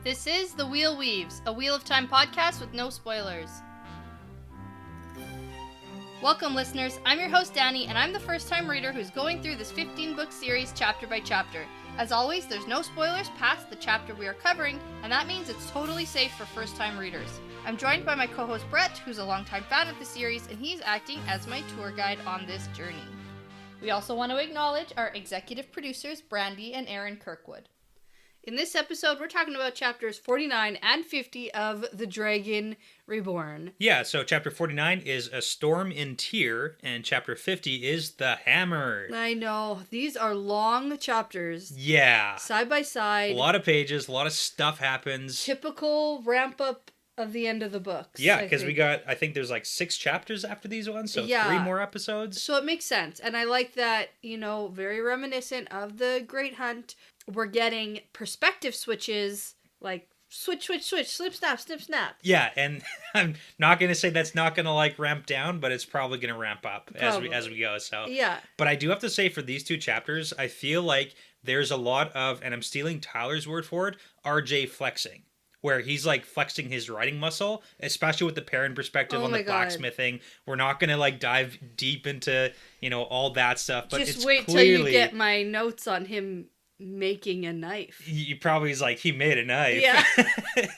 This is The Wheel Weaves, a Wheel of Time podcast with no spoilers. Welcome, listeners. I'm your host, Dani, and I'm the first-time reader who's going through this 15-book series chapter by chapter. As always, there's no spoilers past the chapter we are covering, and that means it's totally safe for first-time readers. I'm joined by my co-host, Brett, who's a longtime fan of the series, and he's acting as my tour guide on this journey. We also want to acknowledge our executive producers, Brandy and Aaron Kirkwood. In this episode, we're talking about chapters 49 and 50 of The Dragon Reborn. Yeah, so chapter 49 is A Storm in Tyr, and chapter 50 is The Hammer. I know. These are long chapters. Yeah. Side by side. A lot of pages, a lot of stuff happens. Typical ramp-up of the end of the books. Yeah, because I think there's like 6 chapters after these ones, so 3 more episodes. So it makes sense. And I like that, very reminiscent of the Great Hunt. We're getting perspective switches, like switch, slip, snap. Yeah, and I'm not going to say that's not going to ramp down, but it's probably going to ramp up as we go. So yeah. But I do have to say for these 2 chapters, I feel like there's a lot of, and I'm stealing Tyler's word for it, RJ flexing. Where he's flexing his writing muscle, especially with the parent perspective on the blacksmithing. We're not gonna dive deep into all that stuff, but just it's wait clearly, till you get my notes on him making a knife. You probably is he made a knife. Yeah.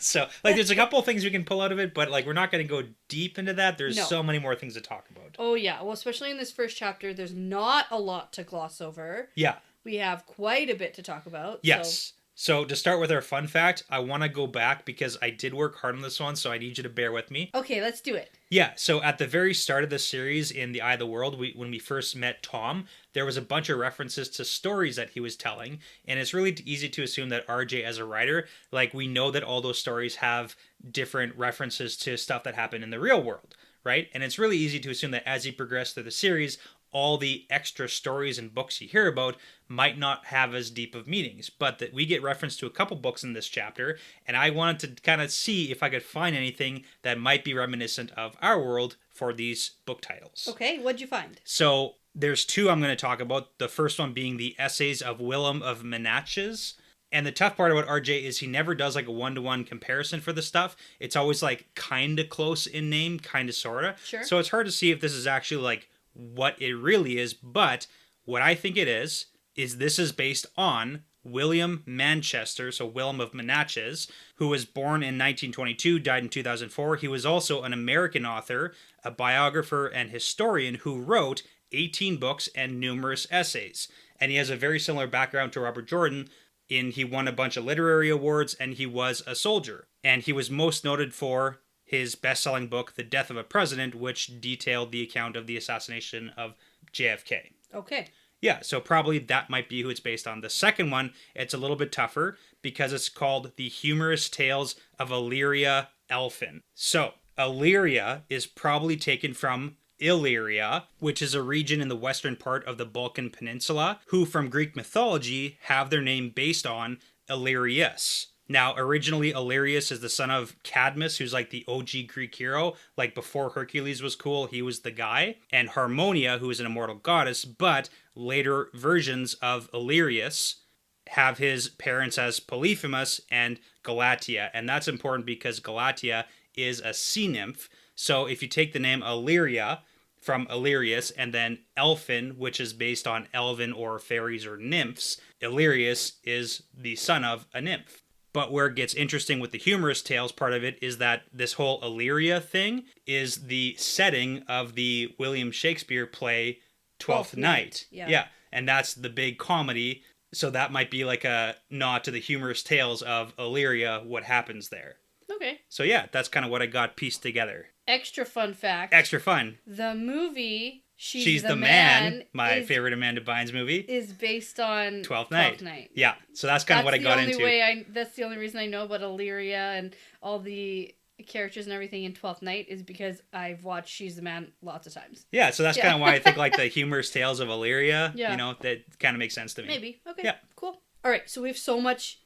So there's a couple of things we can pull out of it, but we're not gonna go deep into that. There's so many more things to talk about. Oh yeah, well especially in this first chapter, there's not a lot to gloss over. Yeah. We have quite a bit to talk about. Yes. So to start with our fun fact, I want to go back because I did work hard on this one, so I need you to bear with me. Okay, let's do it. Yeah, so at the very start of the series in The Eye of the World, when we first met Tom, there was a bunch of references to stories that he was telling, and it's really easy to assume that RJ as a writer, we know that all those stories have different references to stuff that happened in the real world, right? And it's really easy to assume that as he progressed through the series, all the extra stories and books you hear about might not have as deep of meanings, but that we get reference to a couple books in this chapter, and I wanted to kind of see if I could find anything that might be reminiscent of our world for these book titles. Okay, what'd you find? So there's 2 I'm going to talk about. The first one being the essays of Willem of Menach's. And the tough part about RJ is he never does a one-to-one comparison for the stuff. It's always kind of close in name, kind of sort of. Sure. So it's hard to see if this is actually what it really is, but what I think it is this is based on William Manchester, so Willem of Menach's, who was born in 1922, died in 2004. He was also an American author, a biographer, and historian who wrote 18 books and numerous essays. And he has a very similar background to Robert Jordan he won a bunch of literary awards and he was a soldier. And he was most noted for his best-selling book, The Death of a President, which detailed the account of the assassination of JFK. Okay. Yeah, so probably that might be who it's based on. The second one, it's a little bit tougher because it's called The Humorous Tales of Illyria Elphin. So, Illyria is probably taken from Illyria, which is a region in the western part of the Balkan Peninsula, who from Greek mythology have their name based on Illyrius. Now, originally, Illyrius is the son of Cadmus, who's the OG Greek hero. Before Hercules was cool, he was the guy. And Harmonia, who is an immortal goddess, but later versions of Illyrius have his parents as Polyphemus and Galatea. And that's important because Galatea is a sea nymph. So if you take the name Illyria from Illyrius and then Elphin, which is based on elven or fairies or nymphs, Illyrius is the son of a nymph. But where it gets interesting with the humorous tales part of it is that this whole Illyria thing is the setting of the William Shakespeare play Twelfth Night. Yeah. And that's the big comedy. So that might be a nod to the humorous tales of Illyria, what happens there. Okay. So yeah, that's kind of what I got pieced together. Extra fun fact. Extra fun. The movie She's the Man, my favorite Amanda Bynes movie, is based on Twelfth Night. Yeah, so that's kind of what I got into. That's the only reason I know about Illyria and all the characters and everything in Twelfth Night is because I've watched She's the Man lots of times. Yeah, so that's kind of why I think the humorous tales of Illyria, that kind of makes sense to me. Maybe. Okay. Yeah. Cool. All right, so we have so much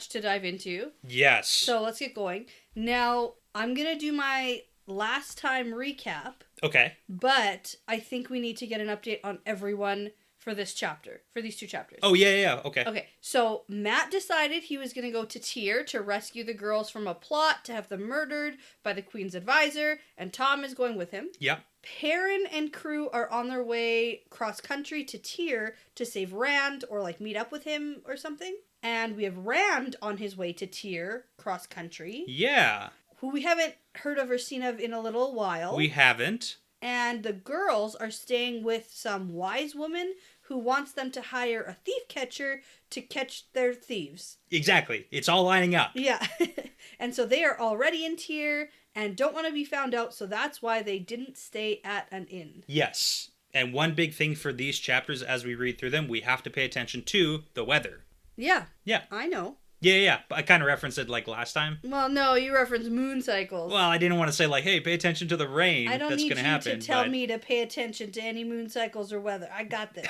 to dive into. Yes. So let's get going. Now, I'm going to do my last time recap. Okay. But I think we need to get an update on everyone for this chapter, for these 2 chapters. Oh, yeah. Okay. Okay, so Matt decided he was going to go to Tyr to rescue the girls from a plot to have them murdered by the Queen's advisor, and Tom is going with him. Yep. Perrin and crew are on their way cross-country to Tyr to save Rand or, like, meet up with him or something. And we have Rand on his way to Tyr cross-country. Yeah. Who we haven't heard of or seen of in a little while. We haven't. And the girls are staying with some wise woman who wants them to hire a thief catcher to catch their thieves. Exactly. It's all lining up. Yeah. And so they are already in Tyr and don't want to be found out, so that's why they didn't stay at an inn. Yes. And one big thing for these chapters as we read through them, we have to pay attention to the weather. Yeah. Yeah. I know. Yeah. But I kind of referenced it like last time. Well, no, you referenced moon cycles. Well, I didn't want to say like, hey, pay attention to the rain. I don't that's need gonna you happen, to tell but... me to pay attention to any moon cycles or weather. I got this.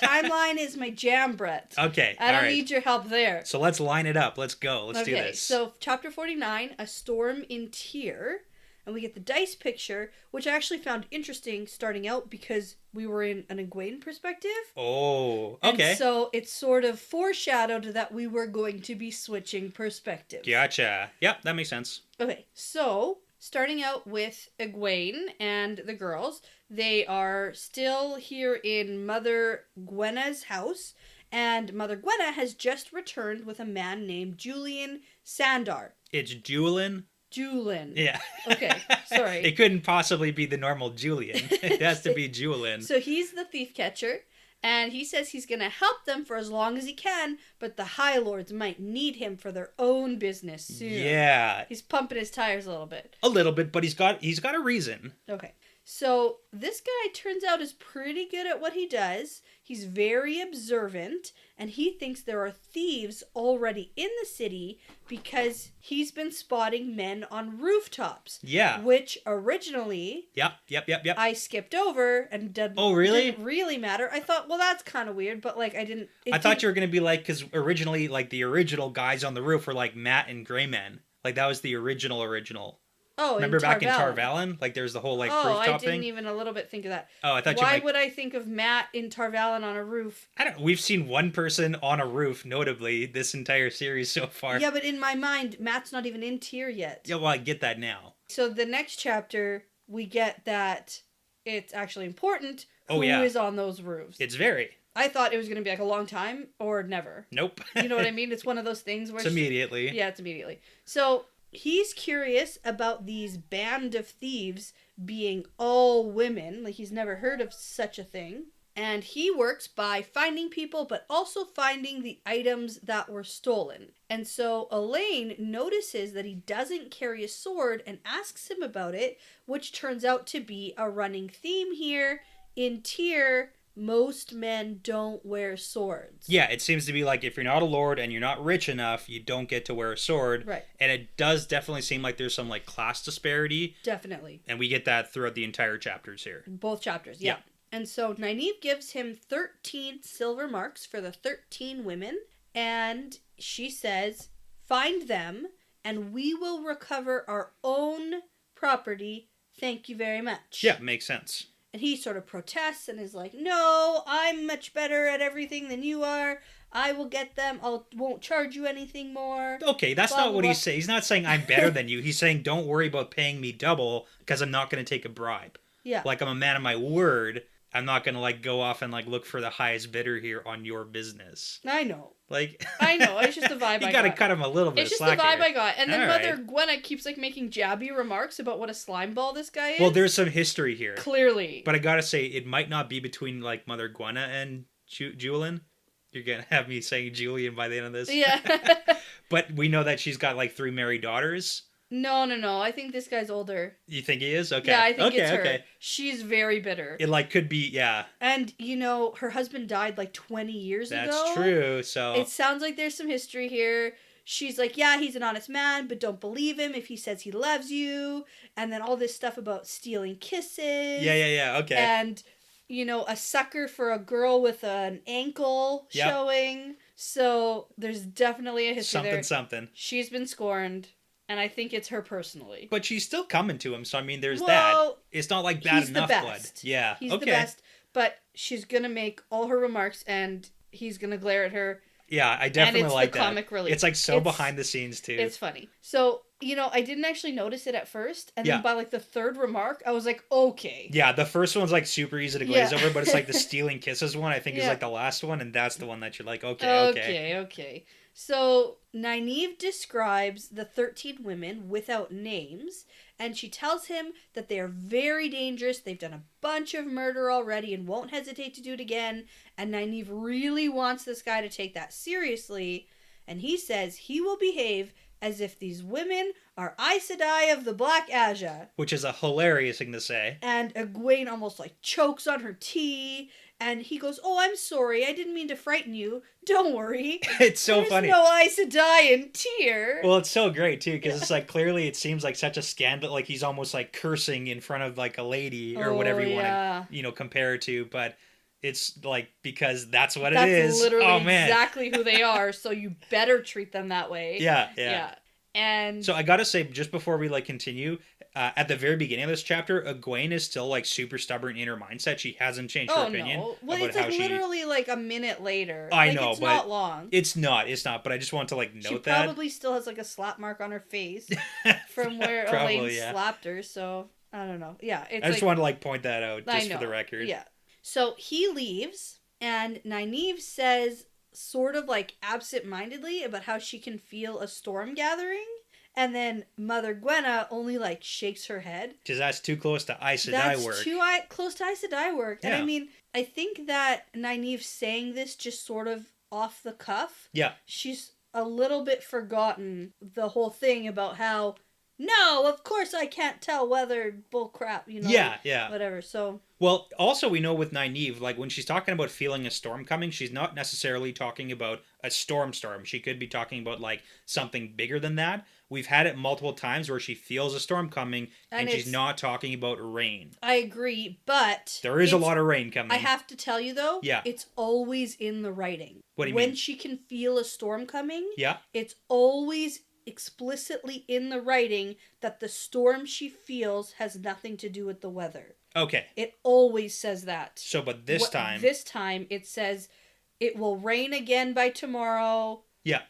Timeline is my jam, Brett. Okay, I don't all right. need your help there. So let's line it up. Let's go. Let's do Okay, this. so chapter 49, A Storm in Tyr. And we get the dice picture, which I actually found interesting starting out because we were in an Egwene perspective. Oh, okay. And so it sort of foreshadowed that we were going to be switching perspectives. Gotcha. Yep, that makes sense. Okay, so starting out with Egwene and the girls, they are still here in Mother Gwenna's house, and Mother Gwenna has just returned with a man named Julian Sandar. It's Julian. Julian. Yeah. Okay, sorry. It couldn't possibly be the normal Julian. It has to be Julian. So he's the thief catcher, and he says he's going to help them for as long as he can, but the High Lords might need him for their own business soon. Yeah. He's pumping his tires a little bit. A little bit, but he's got a reason. Okay. So this guy turns out is pretty good at what he does. He's very observant, and he thinks there are thieves already in the city because he's been spotting men on rooftops. Yeah. Which originally... Yep. I skipped over and didn't really matter. I thought, well, that's kind of weird, but like I didn't... I thought you were going to be like, because originally, like the original guys on the roof were like Matt and Greyman. Like that was the original. Oh, remember back in Tarvalon? Like there's the whole like rooftop thing? I didn't even a little bit think of that. Oh, I thought Why would I think of Matt in Tarvalon on a roof? I don't know. We've seen one person on a roof, notably, this entire series so far. Yeah, but in my mind, Matt's not even in Tyr yet. Yeah, well, I get that now. So the next chapter, we get that it's actually important who Oh, yeah. is on those roofs. It's very. I thought it was going to be like a long time or never. Nope. You know what I mean? It's one of those things where... It's immediately. Yeah, it's immediately. So... he's curious about these band of thieves being all women. Like, he's never heard of such a thing. And he works by finding people, but also finding the items that were stolen. And so Elaine notices that he doesn't carry a sword and asks him about it, which turns out to be a running theme here. In Tyr, most men don't wear swords. Yeah, it seems to be like if you're not a lord and you're not rich enough, you don't get to wear a sword. Right. And it does definitely seem like there's some like class disparity. Definitely. And we get that throughout the entire chapters here. Both chapters, yeah. And so Nynaeve gives him 13 silver marks for the 13 women. And she says, find them and we will recover our own property. Thank you very much. Yeah, makes sense. And he sort of protests and is like, no, I'm much better at everything than you are. I will get them. Won't charge you anything more. Okay, that's blah, not what blah, he's saying. He's not saying I'm better than you. He's saying don't worry about paying me double because I'm not going to take a bribe. Yeah. Like I'm a man of my word. I'm not going to like go off and like look for the highest bidder here on your business. I know. Like I know. It's just the vibe I got. You got to cut him a little bit It's of just the slack vibe here. I got. And then All Mother right. Gwenna keeps like making jabby remarks about what a slime ball this guy is. Well, there's some history here. Clearly. But I got to say, it might not be between like Mother Gwenna and Julian. You're going to have me saying Julian by the end of this. Yeah. But we know that she's got like 3 married daughters. No. I think this guy's older. You think he is? Okay. Yeah, I think it's her. Okay. She's very bitter. It like could be, yeah. And, you know, her husband died like 20 years ago. That's true, so... It sounds like there's some history here. She's like, yeah, he's an honest man, but don't believe him if he says he loves you. And then all this stuff about stealing kisses. Yeah, okay. And, you know, a sucker for a girl with an ankle showing. So there's definitely a history there. Something. She's been scorned. And I think it's her personally. But she's still coming to him, so I mean, there's well, that. It's not like bad he's enough the blood. best. Yeah, He's okay. the best. But she's gonna make all her remarks, and he's gonna glare at her. Yeah, I definitely like that. Comic relief. It's like so behind the scenes too. It's funny. So, I didn't actually notice it at first, and then by like the third remark, I was like, okay. Yeah, the first one's like super easy to glaze over, but it's like the stealing kisses one, I think is like the last one, and that's the one that you're like, okay. So, Nynaeve describes the 13 women without names, and she tells him that they are very dangerous, they've done a bunch of murder already and won't hesitate to do it again, and Nynaeve really wants this guy to take that seriously, and he says he will behave as if these women are Aes Sedai of the Black Aja. Which is a hilarious thing to say. And Egwene almost like chokes on her tea, and he goes, "Oh, I'm sorry, I didn't mean to frighten you. Don't worry." It's so funny. There's no Aes Sedai in Tyr. Well, it's so great too, because it's like clearly it seems like such a scandal, like he's almost like cursing in front of like a lady or whatever you want to, compare it to, but it's like because that's what it is. That's literally exactly who they are, so you better treat them that way. Yeah. And so I gotta say, just before we like continue, at the very beginning of this chapter, Egwene is still like super stubborn in her mindset. She hasn't changed her opinion. No. Well, it's like literally like a minute later. I know, it's but not long. It's not. But I just want to like note that she probably still has like a slap mark on her face from where Elaine slapped her. So I don't know. Yeah, I just want to like point that out just for the record. Yeah. So he leaves, and Nynaeve says, sort of like absent-mindedly, about how she can feel a storm gathering. And then Mother Gwenna only like shakes her head. Because that's too close to Aes Sedai work. That's too close to Aes Sedai work. Yeah. And I mean, I think that Nynaeve saying this just sort of off the cuff. Yeah. She's a little bit forgotten the whole thing about how, no, of course I can't tell weather, bullcrap, Yeah. Whatever, so... Well, also we know with Nynaeve, like when she's talking about feeling a storm coming, she's not necessarily talking about a storm. She could be talking about like something bigger than that. We've had it multiple times where she feels a storm coming and she's not talking about rain. I agree, but... There is a lot of rain coming. I have to tell you though, it's always in the writing. What do you mean? When she can feel a storm coming, yeah, it's always explicitly in the writing that the storm she feels has nothing to do with the weather. Okay. It always says that. So, but this time... This time, it says, it will rain again by tomorrow. Yeah.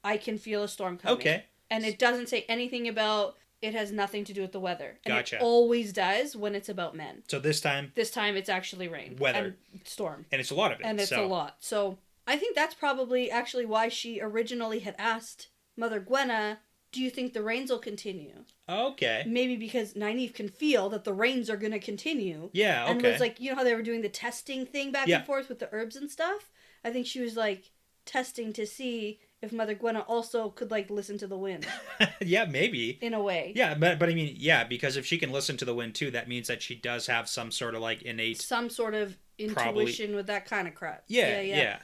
I can feel a storm coming. Okay. And it doesn't say anything about it has nothing to do with the weather. And gotcha. It always does when it's about men. So this time... This time, it's actually rain. Weather. And storm. And it's a lot of it. And it's a lot. So, I think that's probably actually why she originally had asked Mother Gwenna, do you think the rains will continue? Okay. Maybe because Nynaeve can feel that the rains are going to continue. Yeah, okay. And it was like, how they were doing the testing thing back and forth with the herbs and stuff? I think she was like testing to see if Mother Gwenna also could like listen to the wind. Yeah, maybe. In a way. Yeah, but I mean, because if she can listen to the wind too, that means that she does have some sort of like innate... Some sort of intuition with that kind of crap. Yeah.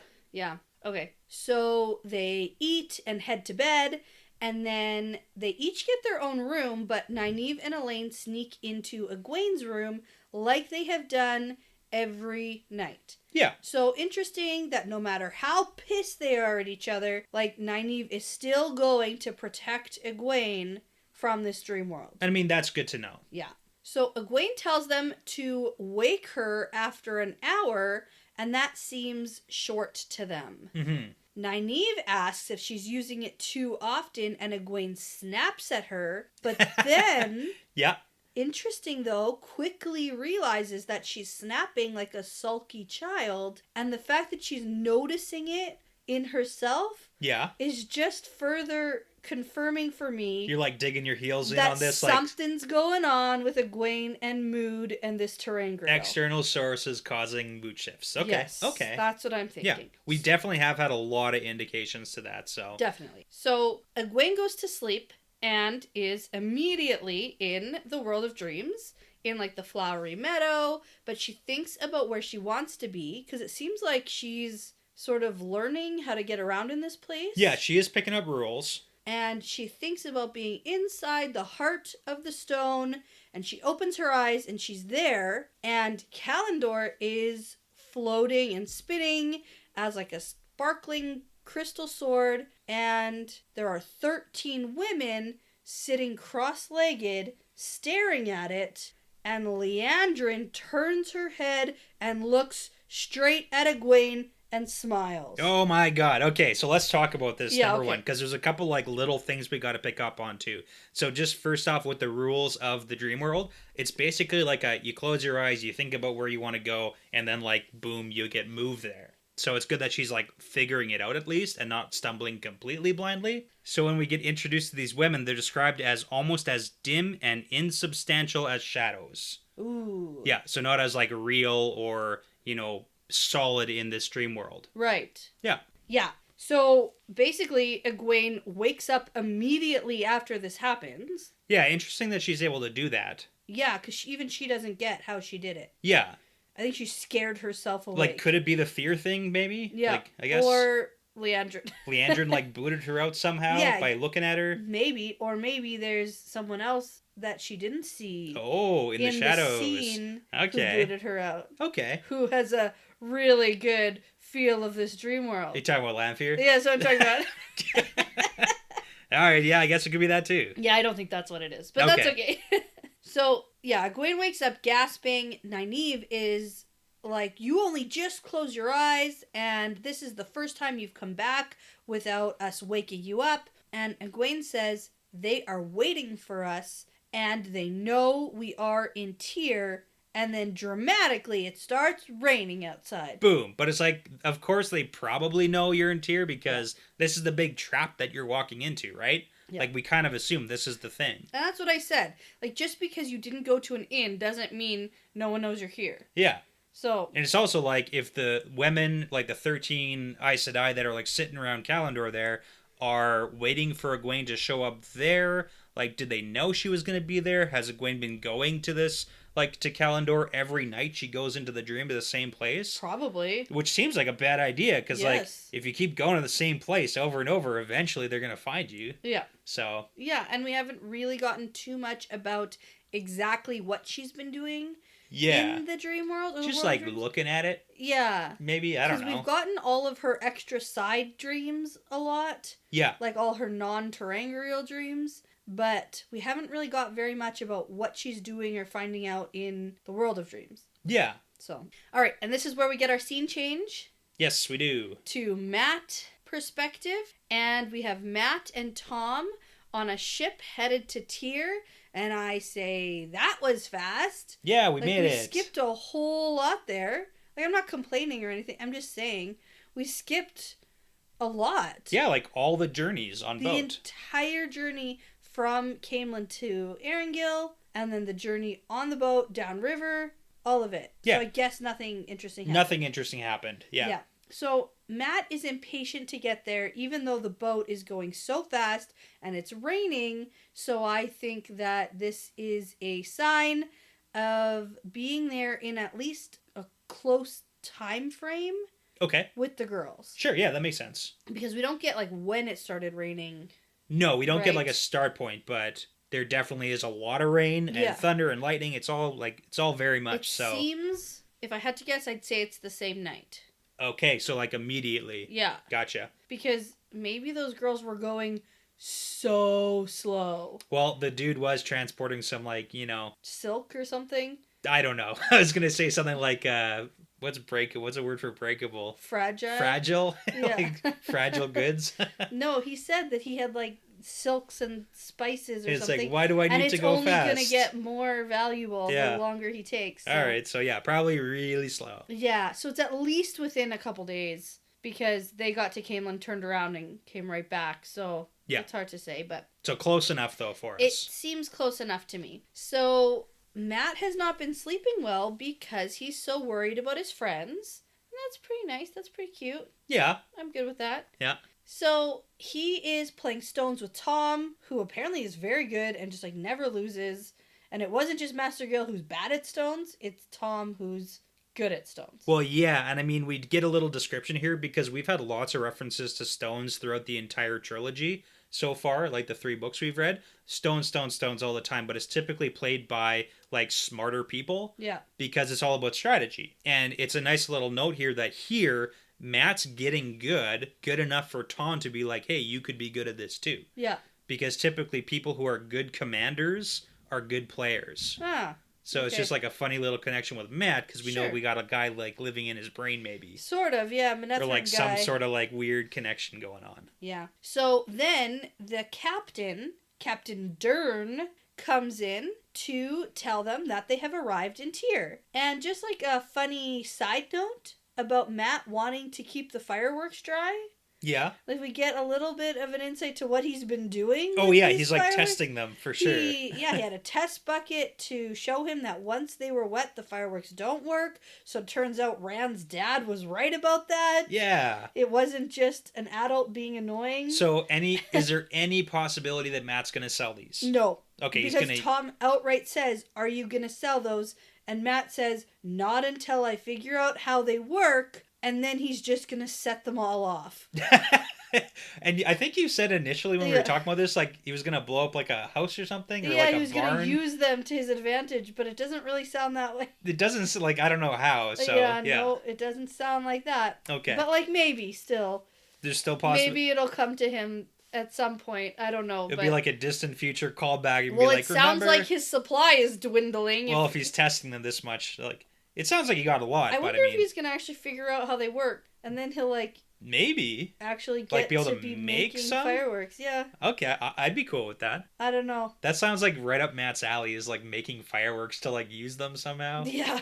Okay. So they eat and head to bed, and then they each get their own room, but Nynaeve and Elaine sneak into Egwene's room like they have done every night. Yeah. So interesting that no matter how pissed they are at each other, like Nynaeve is still going to protect Egwene from this dream world. I mean, that's good to know. Yeah. So Egwene tells them to wake her after an hour, and that seems short to them. Mm-hmm. Nynaeve asks if she's using it too often, and Egwene snaps at her, but then... Yeah. Interesting, though, quickly realizes that she's snapping like a sulky child, and the fact that she's noticing it in herself is just further confirming for me. You're like digging your heels in on this. Something's going on with Egwene and Mood and this terrain girl. External sources causing mood shifts. Okay. Yes, okay. That's what I'm thinking. Yeah, we definitely have had a lot of indications to that. So definitely. So Egwene goes to sleep and is immediately in the world of dreams, in like the flowery meadow, but she thinks about where she wants to be, because it seems like she's sort of learning how to get around in this place. Yeah, she is picking up rules. And she thinks about being inside the heart of the stone, and she opens her eyes and she's there, and Kalendor is floating and spinning as like a sparkling crystal sword, and there are 13 women sitting cross-legged staring at it, and Leandrin turns her head and looks straight at Egwene and smiles. Oh my god. Okay, so let's talk about this number okay. one, because there's a couple like little things we got to pick up on too. So just first off, with the rules of the dream world, it's basically like you close your eyes, you think about where you want to go, and then like boom, you get moved there. So it's good that she's like figuring it out at least and not stumbling completely blindly. So when we get introduced to these women, they're described as almost as dim and insubstantial as shadows. Ooh. Yeah, so not as like real or, solid in this dream world. Right. Yeah. Yeah. So basically, Egwene wakes up immediately after this happens. Yeah, interesting that she's able to do that. Yeah, because even she doesn't get how she did it. Yeah. I think she scared herself away. Like, could it be the fear thing, maybe? Yeah. Like, I guess. Or Leandrin. Leandrin, like, booted her out somehow by looking at her? Maybe. Or maybe there's someone else that she didn't see. Oh, in the shadows. The scene okay. Who booted her out. Okay. Who has a really good feel of this dream world. You talking about Lanfear? Yeah, so I'm talking about. Alright, yeah, I guess it could be that too. Yeah, I don't think that's what it is. But that's okay. So, yeah, Egwene wakes up gasping. Nynaeve is like, you only just close your eyes, and this is the first time you've come back without us waking you up. And Egwene says they are waiting for us, and they know we are in Tyr. And then dramatically, it starts raining outside. Boom. But it's like, of course, they probably know you're in Tyr because this is the big trap that you're walking into, right? Yeah. Like, we kind of assume this is the thing. And that's what I said. Like, just because you didn't go to an inn doesn't mean no one knows you're here. Yeah. So. And it's also like, if the women, like the 13 Aes Sedai that are like sitting around Kalandor there, are waiting for Egwene to show up there, like, did they know she was going to be there? Has Egwene been going to this, like, to Kalandor every night she goes into the dream to the same place? Probably. Which seems like a bad idea, because, like, if you keep going to the same place over and over, eventually they're going to find you. Yeah. So. Yeah, and we haven't really gotten too much about exactly what she's been doing in the dream world. Just, like, looking at it. Yeah. Maybe, I don't know. Because we've gotten all of her extra side dreams a lot. Yeah. Like, all her non-terangrial dreams. But we haven't really got very much about what she's doing or finding out in the world of dreams. Yeah. So, all right, and this is where we get our scene change. Yes, we do. To Matt perspective, and we have Matt and Tom on a ship headed to Tyr, and I say that was fast. Yeah, we made it. We skipped a whole lot there. Like, I'm not complaining or anything. I'm just saying we skipped a lot. Yeah, like all the journeys on boat. The entire journey from Camelin to Erangel, and then the journey on the boat downriver, all of it. Yeah. So I guess nothing interesting happened. Nothing interesting happened. Yeah. Yeah. So Matt is impatient to get there, even though the boat is going so fast and it's raining. So I think that this is a sign of being there in at least a close time frame. Okay. With the girls. Sure, yeah, that makes sense. Because we don't get like when it started raining. No, we don't get like a start point, but there definitely is a lot of rain and thunder and lightning. It's all very much so. It seems, if I had to guess, I'd say it's the same night. Okay, so like immediately. Yeah. Gotcha. Because maybe those girls were going so slow. Well, the dude was transporting some silk or something. I don't know. I was gonna say something like what's a word for breakable? Fragile. Yeah. Like fragile goods. No, he said that he had like silks and spices or it's something. Like, why do I need to go fast? And it's only going to get more valuable the longer he takes. So. All right, so yeah, probably really slow. Yeah, so it's at least within a couple days because they got to Camelin, turned around, and came right back. So it's hard to say, but... So close enough, though, for us. It seems close enough to me. So Matt has not been sleeping well because he's so worried about his friends. And that's pretty nice. That's pretty cute. Yeah. I'm good with that. Yeah. So he is playing stones with Tom, who apparently is very good and just like never loses. And it wasn't just Master Gil who's bad at stones, it's Tom who's good at stones. Well, yeah, and I mean, we get a little description here because we've had lots of references to stones throughout the entire trilogy so far, like the 3 books we've read. Stones all the time, but it's typically played by like smarter people. Yeah. Because it's all about strategy. And it's a nice little note here that here Matt's getting good enough for Tom to be like, hey, you could be good at this too. Yeah. Because typically people who are good commanders are good players. Ah. So it's just like a funny little connection with Matt because we know we got a guy like living in his brain maybe. Sort of, yeah. Manetheren or like guy. some sort of like weird connection going on. Yeah. So then the Captain Dern, comes in to tell them that they have arrived in Tyr. And just like a funny side note about Matt wanting to keep the fireworks dry. Yeah. Like, we get a little bit of an insight to what he's been doing. Oh, yeah, he's like testing them for sure. He had a test bucket to show him that once they were wet, the fireworks don't work. So it turns out Rand's dad was right about that. Yeah. It wasn't just an adult being annoying. So is there any possibility that Matt's going to sell these? No. Okay, because Tom outright says, "Are you going to sell those?" And Matt says, "Not until I figure out how they work." And then he's just going to set them all off. And I think you said initially when we were talking about this, like, he was going to blow up, like, a house or something? Or, like, he was going to use them to his advantage, but it doesn't really sound that way. It doesn't, like, I don't know how, so, no, it doesn't sound like that. Okay. But, like, maybe, still. There's still possible. Maybe it'll come to him at some point. I don't know. It'll be like a distant future callback. Well, it sounds like his supply is dwindling. Well, if he's testing them this much, like... It sounds like he got a lot, I wonder if he's going to actually figure out how they work. And then he'll, like... Maybe. Actually get like, be able to to be make making some? fireworks, yeah. Okay, I'd be cool with that. I don't know. That sounds like right up Matt's alley, is like making fireworks to like use them somehow. Yeah.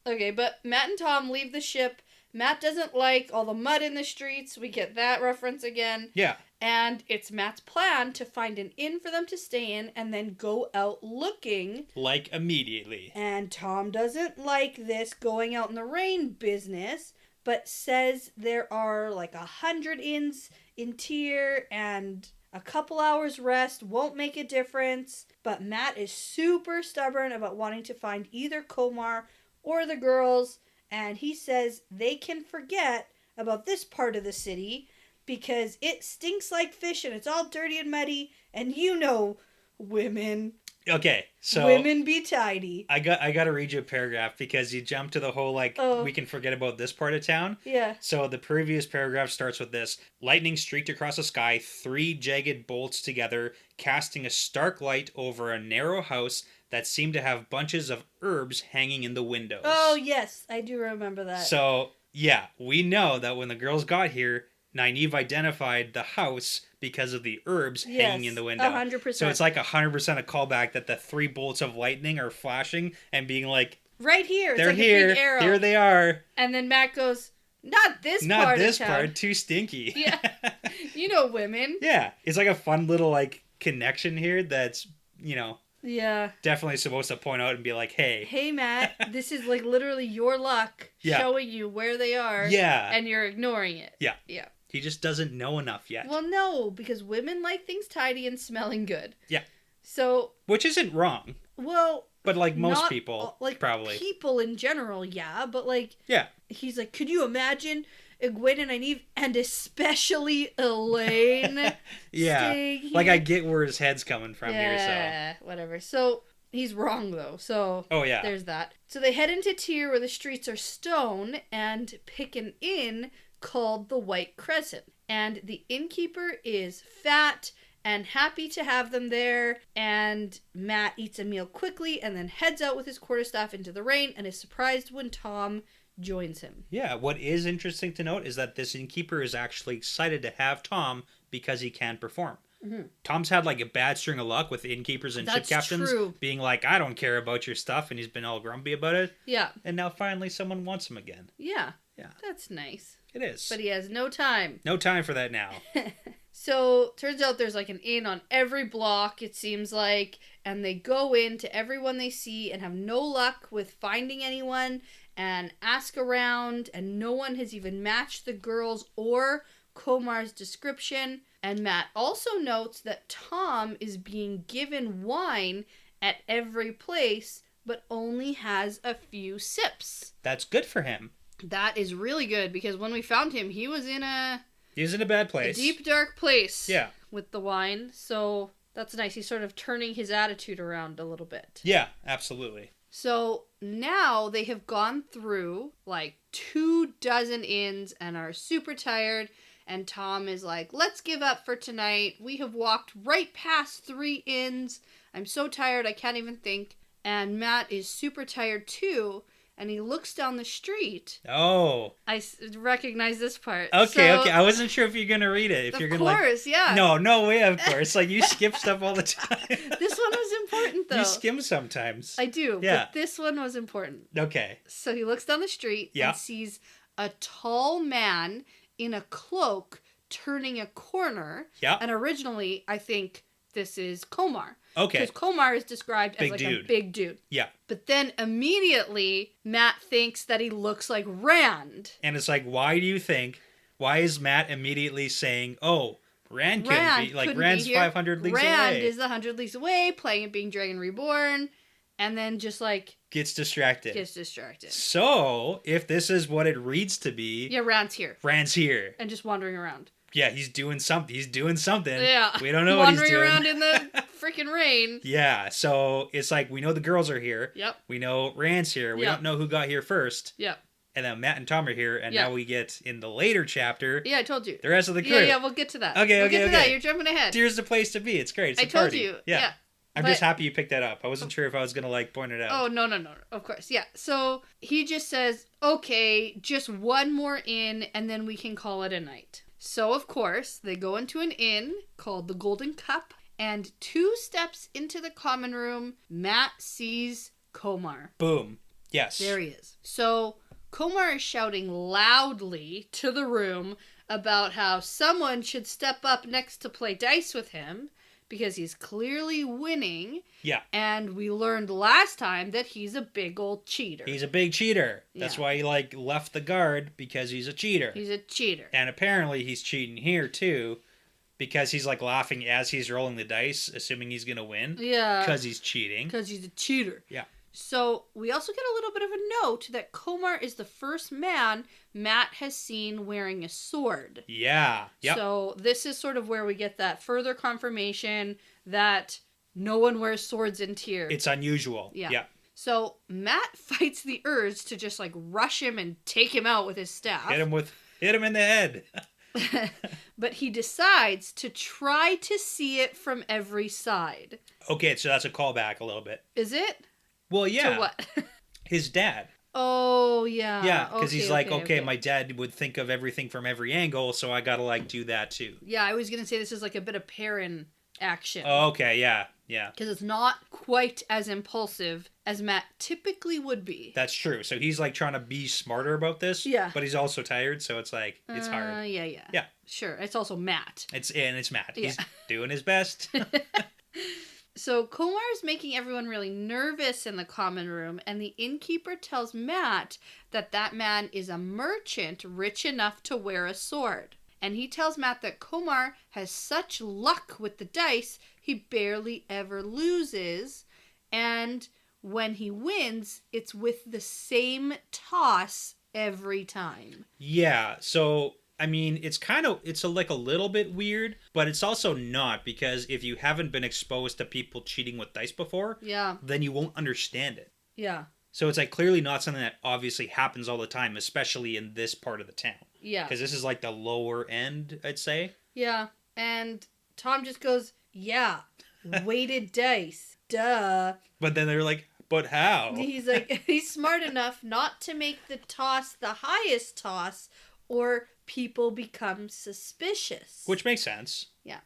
Okay, but Matt and Tom leave the ship. Matt doesn't like all the mud in the streets. We get that reference again. Yeah. And it's Matt's plan to find an inn for them to stay in and then go out looking. Like immediately. And Tom doesn't like this going out in the rain business, but says there are like 100 inns in Tyr and a couple hours rest won't make a difference. But Matt is super stubborn about wanting to find either Komar or the girls. And he says they can forget about this part of the city because it stinks like fish and it's all dirty and muddy. And you know, women. Okay, so... Women be tidy. I got to read you a paragraph because you jumped to the whole, like, we can forget about this part of town. Yeah. So the previous paragraph starts with this. Lightning streaked across the sky, 3 jagged bolts together, casting a stark light over a narrow house that seemed to have bunches of herbs hanging in the windows. Oh, yes. I do remember that. So, yeah, we know that when the girls got here, Nynaeve identified the house because of the herbs hanging in the window. 100%. So it's like 100% a callback that the 3 bolts of lightning are flashing and being like... Right here. They're it's like here. A big arrow. Here they are. And then Matt goes, not this part Not this of town. part. Too stinky. Yeah. You know women. Yeah. It's like a fun little, like, connection here that's, you know... Yeah. Definitely supposed to point out and be like, hey. Hey, Matt, this is like literally your luck showing you where they are. Yeah. And you're ignoring it. Yeah. Yeah. He just doesn't know enough yet. Well, no, because women like things tidy and smelling good. Yeah. So. Which isn't wrong. Well. But like most people, like probably. People in general, yeah. But like. Yeah. He's like, could you imagine Egwene and Nynaeve and especially Elaine? Yeah. Like I get where his head's coming from here, so. Yeah, whatever. So. He's wrong, though, so there's that. So they head into Tyr where the streets are stone and pick an inn called the White Crescent. And the innkeeper is fat and happy to have them there. And Matt eats a meal quickly and then heads out with his quarterstaff into the rain and is surprised when Tom joins him. Yeah, what is interesting to note is that this innkeeper is actually excited to have Tom because he can perform. Mm-hmm. Tom's had like a bad string of luck with innkeepers and ship captains being like, I don't care about your stuff, and he's been all grumpy about it. Yeah. And now finally someone wants him again. Yeah. Yeah. That's nice. It is. But he has no time. No time for that now. So, turns out there's like an inn on every block, it seems like, and they go in to everyone they see and have no luck with finding anyone and ask around, and no one has even matched the girls or Komar's description. And Matt also notes that Tom is being given wine at every place, but only has a few sips. That's good for him. That is really good, because when we found him, he was in a bad place. A deep, dark place. Yeah. With the wine, so that's nice. He's sort of turning his attitude around a little bit. Yeah, absolutely. So now they have gone through like 24 inns and are super tired. And Tom is like, let's give up for tonight. We have walked right past 3 inns. I'm so tired I can't even think. And Matt is super tired too. And he looks down the street. Oh. I recognize this part. Okay. I wasn't sure if you're going to read it. If you're going to Of course, yeah. No way, of course. Like, you skip stuff all the time. This one was important, though. You skim sometimes. I do, Yeah. but this one was important. Okay. So he looks down the street and sees a tall man in a cloak turning a corner. Yeah. And originally, I think this is Komar. Okay. Because Komar is described as a big dude. Yeah. But then immediately, Matt thinks that he looks like Rand. And it's like, why is Matt immediately saying, oh, Rand couldn't be, like, Rand's 500 leagues away. Rand is 100 leagues away, playing it being Dragon Reborn, and then just, like... Gets distracted. So, if this is what it reads to be... Yeah, Rand's here. And just wandering around. Yeah, he's doing something. Yeah. We don't know what he's doing. Wandering around in the freaking rain. Yeah, so it's like, we know the girls are here. Yep. We know Rand's here. We don't know who got here first. Yep. And then Matt and Tom are here, and now we get, in the later chapter... Yeah, I told you. The rest of the crew. Yeah, we'll get to that. Okay. We'll get to that. You're jumping ahead. Here's the place to be. It's great. It's a I told party. you. Yeah. I'm just happy you picked that up. I wasn't sure if I was going to, like, point it out. Oh, no. Of course. Yeah. So he just says, okay, just one more inn, and then we can call it a night. So, of course, they go into an inn called the Golden Cup, and 2 steps into the common room, Matt sees Komar. Boom. Yes. There he is. So, Komar is shouting loudly to the room about how someone should step up next to play dice with him, because he's clearly winning. Yeah. And we learned last time that he's a big old cheater. He's a big cheater. That's why he, like, left the guard, because he's a cheater. He's a cheater. And apparently he's cheating here, too, because he's, like, laughing as he's rolling the dice, assuming he's going to win. Yeah. Because he's cheating. Because he's a cheater. Yeah. So we also get a little bit of a note that Komar is the first man Matt has seen wearing a sword. Yeah. Yep. So this is sort of where we get that further confirmation that no one wears swords in Tyr. It's unusual. Yeah. So Matt fights the urge to just like rush him and take him out with his staff. Hit him in the head. But he decides to try to see it from every side. Okay, so that's a callback a little bit. Is it? Well, yeah. To what? His dad. Oh, yeah. Yeah, because he's like, okay, my dad would think of everything from every angle, so I gotta, like, do that too. Yeah, I was gonna say this is like a bit of Perrin action. Oh, okay, yeah. Because it's not quite as impulsive as Matt typically would be. That's true. So he's, like, trying to be smarter about this. Yeah. But he's also tired, so it's like, it's hard. Yeah. Yeah. Sure, it's also Matt. It's Matt. Yeah. He's doing his best. So Komar is making everyone really nervous in the common room, and the innkeeper tells Matt that man is a merchant rich enough to wear a sword. And he tells Matt that Komar has such luck with the dice, he barely ever loses, and when he wins, it's with the same toss every time. Yeah, so... I mean, it's like a little bit weird, but it's also not, because if you haven't been exposed to people cheating with dice before, then you won't understand it. Yeah. So it's like clearly not something that obviously happens all the time, especially in this part of the town. Yeah. Because this is like the lower end, I'd say. Yeah. And Tom just goes, yeah, weighted dice. Duh. But then they're like, but how? He's like, he's smart enough not to make the toss the highest toss, or people become suspicious. Which makes sense. Yeah.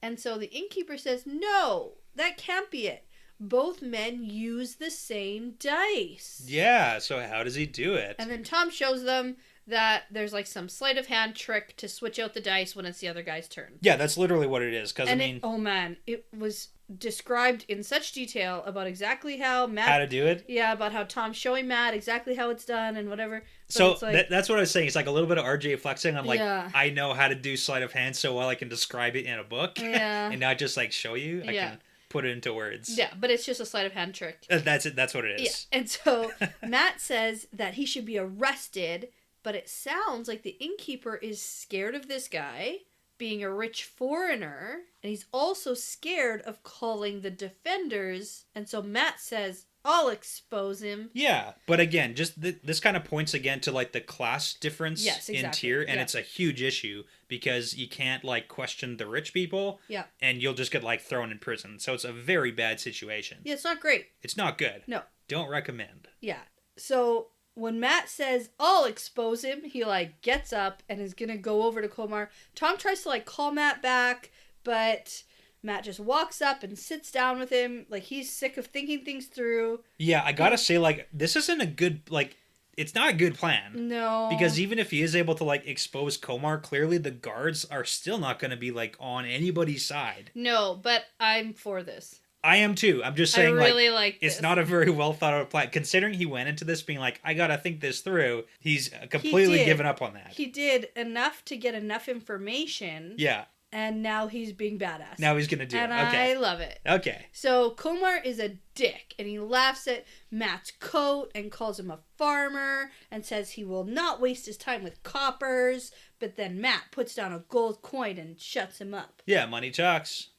And so the innkeeper says, no, that can't be it. Both men use the same dice. Yeah, so how does he do it? And then Tom shows them that there's like some sleight of hand trick to switch out the dice when it's the other guy's turn. Yeah, that's literally what it is. Oh man, it was described in such detail about exactly how Matt... How to do it? Yeah, about how Tom's showing Matt exactly how it's done and whatever. But so like, that's what I was saying. It's like a little bit of RJ flexing. I'm like, yeah. I know how to do sleight of hand so well I can describe it in a book. Yeah. And not just like show you. I can put it into words. Yeah, but it's just a sleight of hand trick. That's it. That's what it is. Yeah. And so Matt says that he should be arrested, but it sounds like the innkeeper is scared of this guy being a rich foreigner, and he's also scared of calling the defenders. And so Matt says, I'll expose him. Yeah, but again, just this kind of points again to like the class difference in tier, and it's a huge issue because you can't like question the rich people, and you'll just get like thrown in prison. So it's a very bad situation. Yeah, it's not great. It's not good. No. Don't recommend. Yeah. So when Matt says, I'll expose him, he like gets up and is gonna go over to Komar. Tom tries to like call Matt back, but Matt just walks up and sits down with him. Like, he's sick of thinking things through. Yeah, I gotta say, like, this isn't a good, like, it's not a good plan. No. Because even if he is able to, like, expose Komar, clearly the guards are still not gonna be, like, on anybody's side. No, but I'm for this. I am too. I'm just saying, I really like it's this. not a very well thought out plan. Considering he went into this being like, I gotta think this through, he's completely given up on that. He did enough to get enough information. Yeah. And now he's being badass. Now he's gonna do it. Okay. I love it. Okay. So Komar is a dick, and he laughs at Matt's coat and calls him a farmer and says he will not waste his time with coppers. But then Matt puts down a gold coin and shuts him up. Yeah, money talks.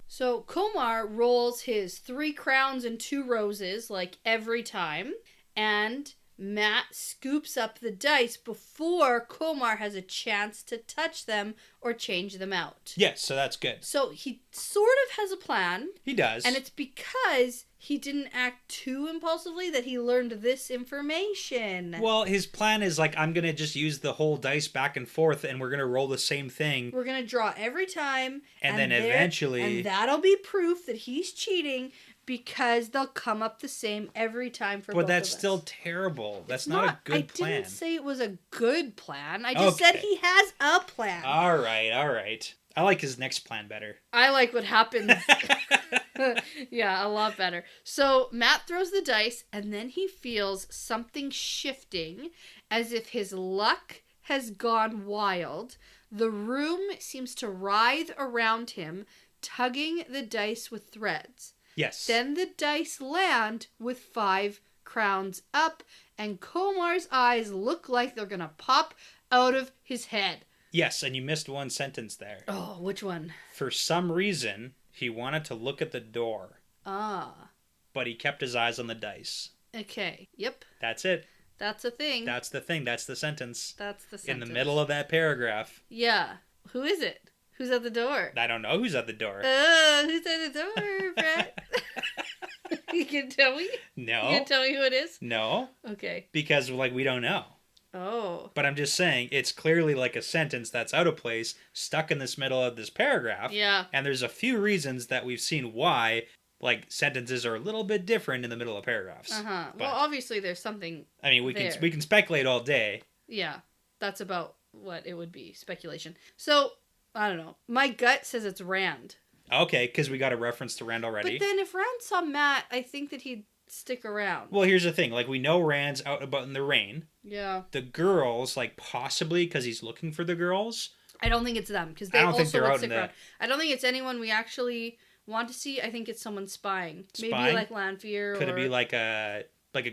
So Komar rolls his 3 crowns and 2 roses like every time, and Matt scoops up the dice before Komar has a chance to touch them or change them out. Yes, so that's good. So he sort of has a plan. He does. And it's because he didn't act too impulsively that he learned this information. Well, his plan is like, I'm going to just use the whole dice back and forth and we're going to roll the same thing. We're going to draw every time. And then eventually... And that'll be proof that he's cheating because they'll come up the same every time for both of us. But that's still terrible. That's not a good plan. I didn't say it was a good plan. I just said he has a plan. All right. I like his next plan better. I like what happens. Yeah, a lot better. So Matt throws the dice, and then he feels something shifting, as if his luck has gone wild. The room seems to writhe around him, tugging the dice with threads. Yes. Then the dice land with 5 crowns up, and Komar's eyes look like they're gonna pop out of his head. Yes, and you missed one sentence there. Oh, which one? For some reason, he wanted to look at the door. Ah. But he kept his eyes on the dice. Okay. Yep. That's it. That's a thing. That's the thing. That's the sentence. That's the sentence. In the middle of that paragraph. Yeah. Who is it? Who's at the door? I don't know who's at the door. Who's at the door, Brett? You can tell me? No. You can tell me who it is? No. Okay. Because, like, we don't know. Oh. But I'm just saying, it's clearly like a sentence that's out of place, stuck in this middle of this paragraph. Yeah. And there's a few reasons that we've seen why, like, sentences are a little bit different in the middle of paragraphs. Uh-huh. But, Well, obviously there's something I mean, we can speculate all day. Yeah. That's about what it would be. Speculation. So, I don't know. My gut says it's Rand. Okay, because we got a reference to Rand already. But then if Rand saw Matt, I think that he'd stick around. Well, here's the thing. Like, we know Rand's out about in the rain. Yeah. The girls, like, possibly because he's looking for the girls. I don't think it's them, because they also would stick around. I don't think it's anyone we actually want to see. I think it's someone spying. Maybe like Lanfear. Could it be like a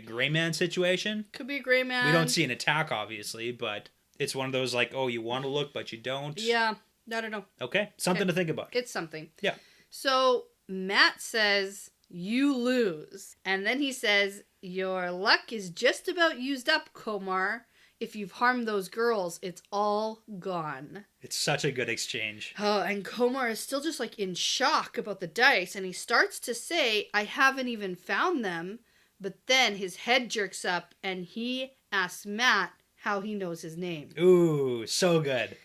gray man situation? Could be a gray man. We don't see an attack, obviously, but it's one of those, like, oh, you want to look, but you don't. Yeah. I don't know. Okay. Something to think about. It's something. Yeah. So Matt says, you lose. And then he says, your luck is just about used up, Komar. If you've harmed those girls, it's all gone. It's such a good exchange. Oh, and Komar is still just like in shock about the dice. And he starts to say, I haven't even found them. But then his head jerks up and he asks Matt how he knows his name. Ooh, so good.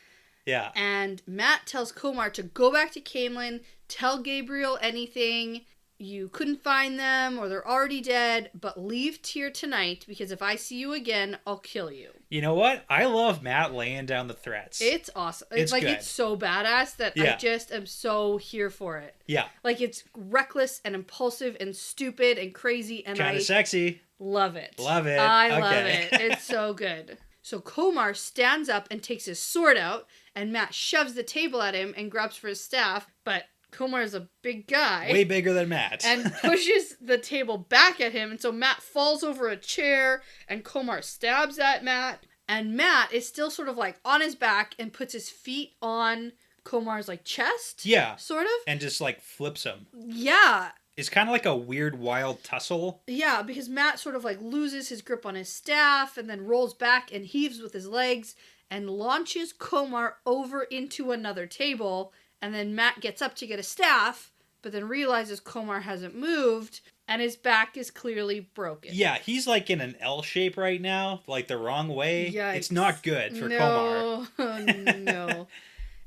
Yeah. And Matt tells Komar to go back to Camelin, tell Gabriel anything. You couldn't find them or they're already dead, but leave Tyr tonight because if I see you again, I'll kill you. You know what? I love Matt laying down the threats. It's awesome. It's like, good. It's so badass that I just am so here for it. Yeah. Like, it's reckless and impulsive and stupid and crazy and kind of sexy. Love it. Love it. I love it. It's so good. So Komar stands up and takes his sword out, and Matt shoves the table at him and grabs for his staff, but Komar is a big guy. Way bigger than Matt. And pushes the table back at him, and so Matt falls over a chair, and Komar stabs at Matt, and Matt is still sort of like on his back and puts his feet on Komar's like chest. Yeah. Sort of. And just like flips him. Yeah. It's kind of like a weird, wild tussle. Yeah, because Matt sort of like loses his grip on his staff and then rolls back and heaves with his legs and launches Komar over into another table. And then Matt gets up to get a staff, but then realizes Komar hasn't moved and his back is clearly broken. Yeah, he's like in an L shape right now, like the wrong way. Yikes. It's not good for Komar. No.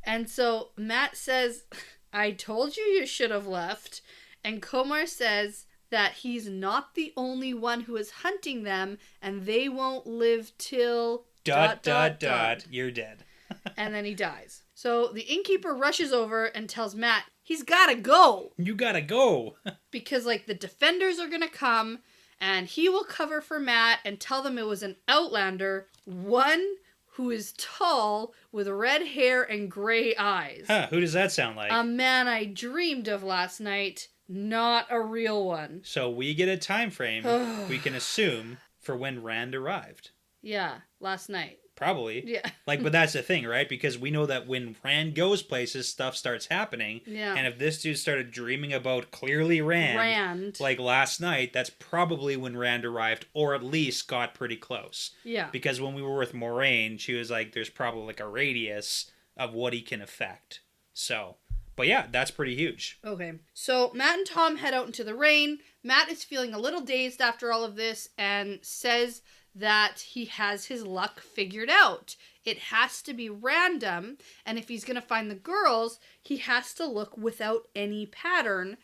And so Matt says, I told you should have left. And Komar says that he's not the only one who is hunting them and they won't live till... ... You're dead. And then he dies. So the innkeeper rushes over and tells Matt he's gotta go. You gotta go. Because like the defenders are gonna come and he will cover for Matt and tell them it was an outlander, one who is tall with red hair and gray eyes. Huh, who does that sound like? A man I dreamed of last night, not a real one. So we get a time frame we can assume for when Rand arrived. Yeah, last night. Probably. Yeah. But that's the thing, right? Because we know that when Rand goes places, stuff starts happening. Yeah. And if this dude started dreaming about clearly Rand, like last night, that's probably when Rand arrived, or at least got pretty close. Yeah. Because when we were with Moraine, she was like, there's probably like a radius of what he can affect. So, but yeah, that's pretty huge. Okay. So Matt and Tom head out into the rain. Matt is feeling a little dazed after all of this and says that he has his luck figured out. It has to be random, and if he's going to find the girls, he has to look without any pattern.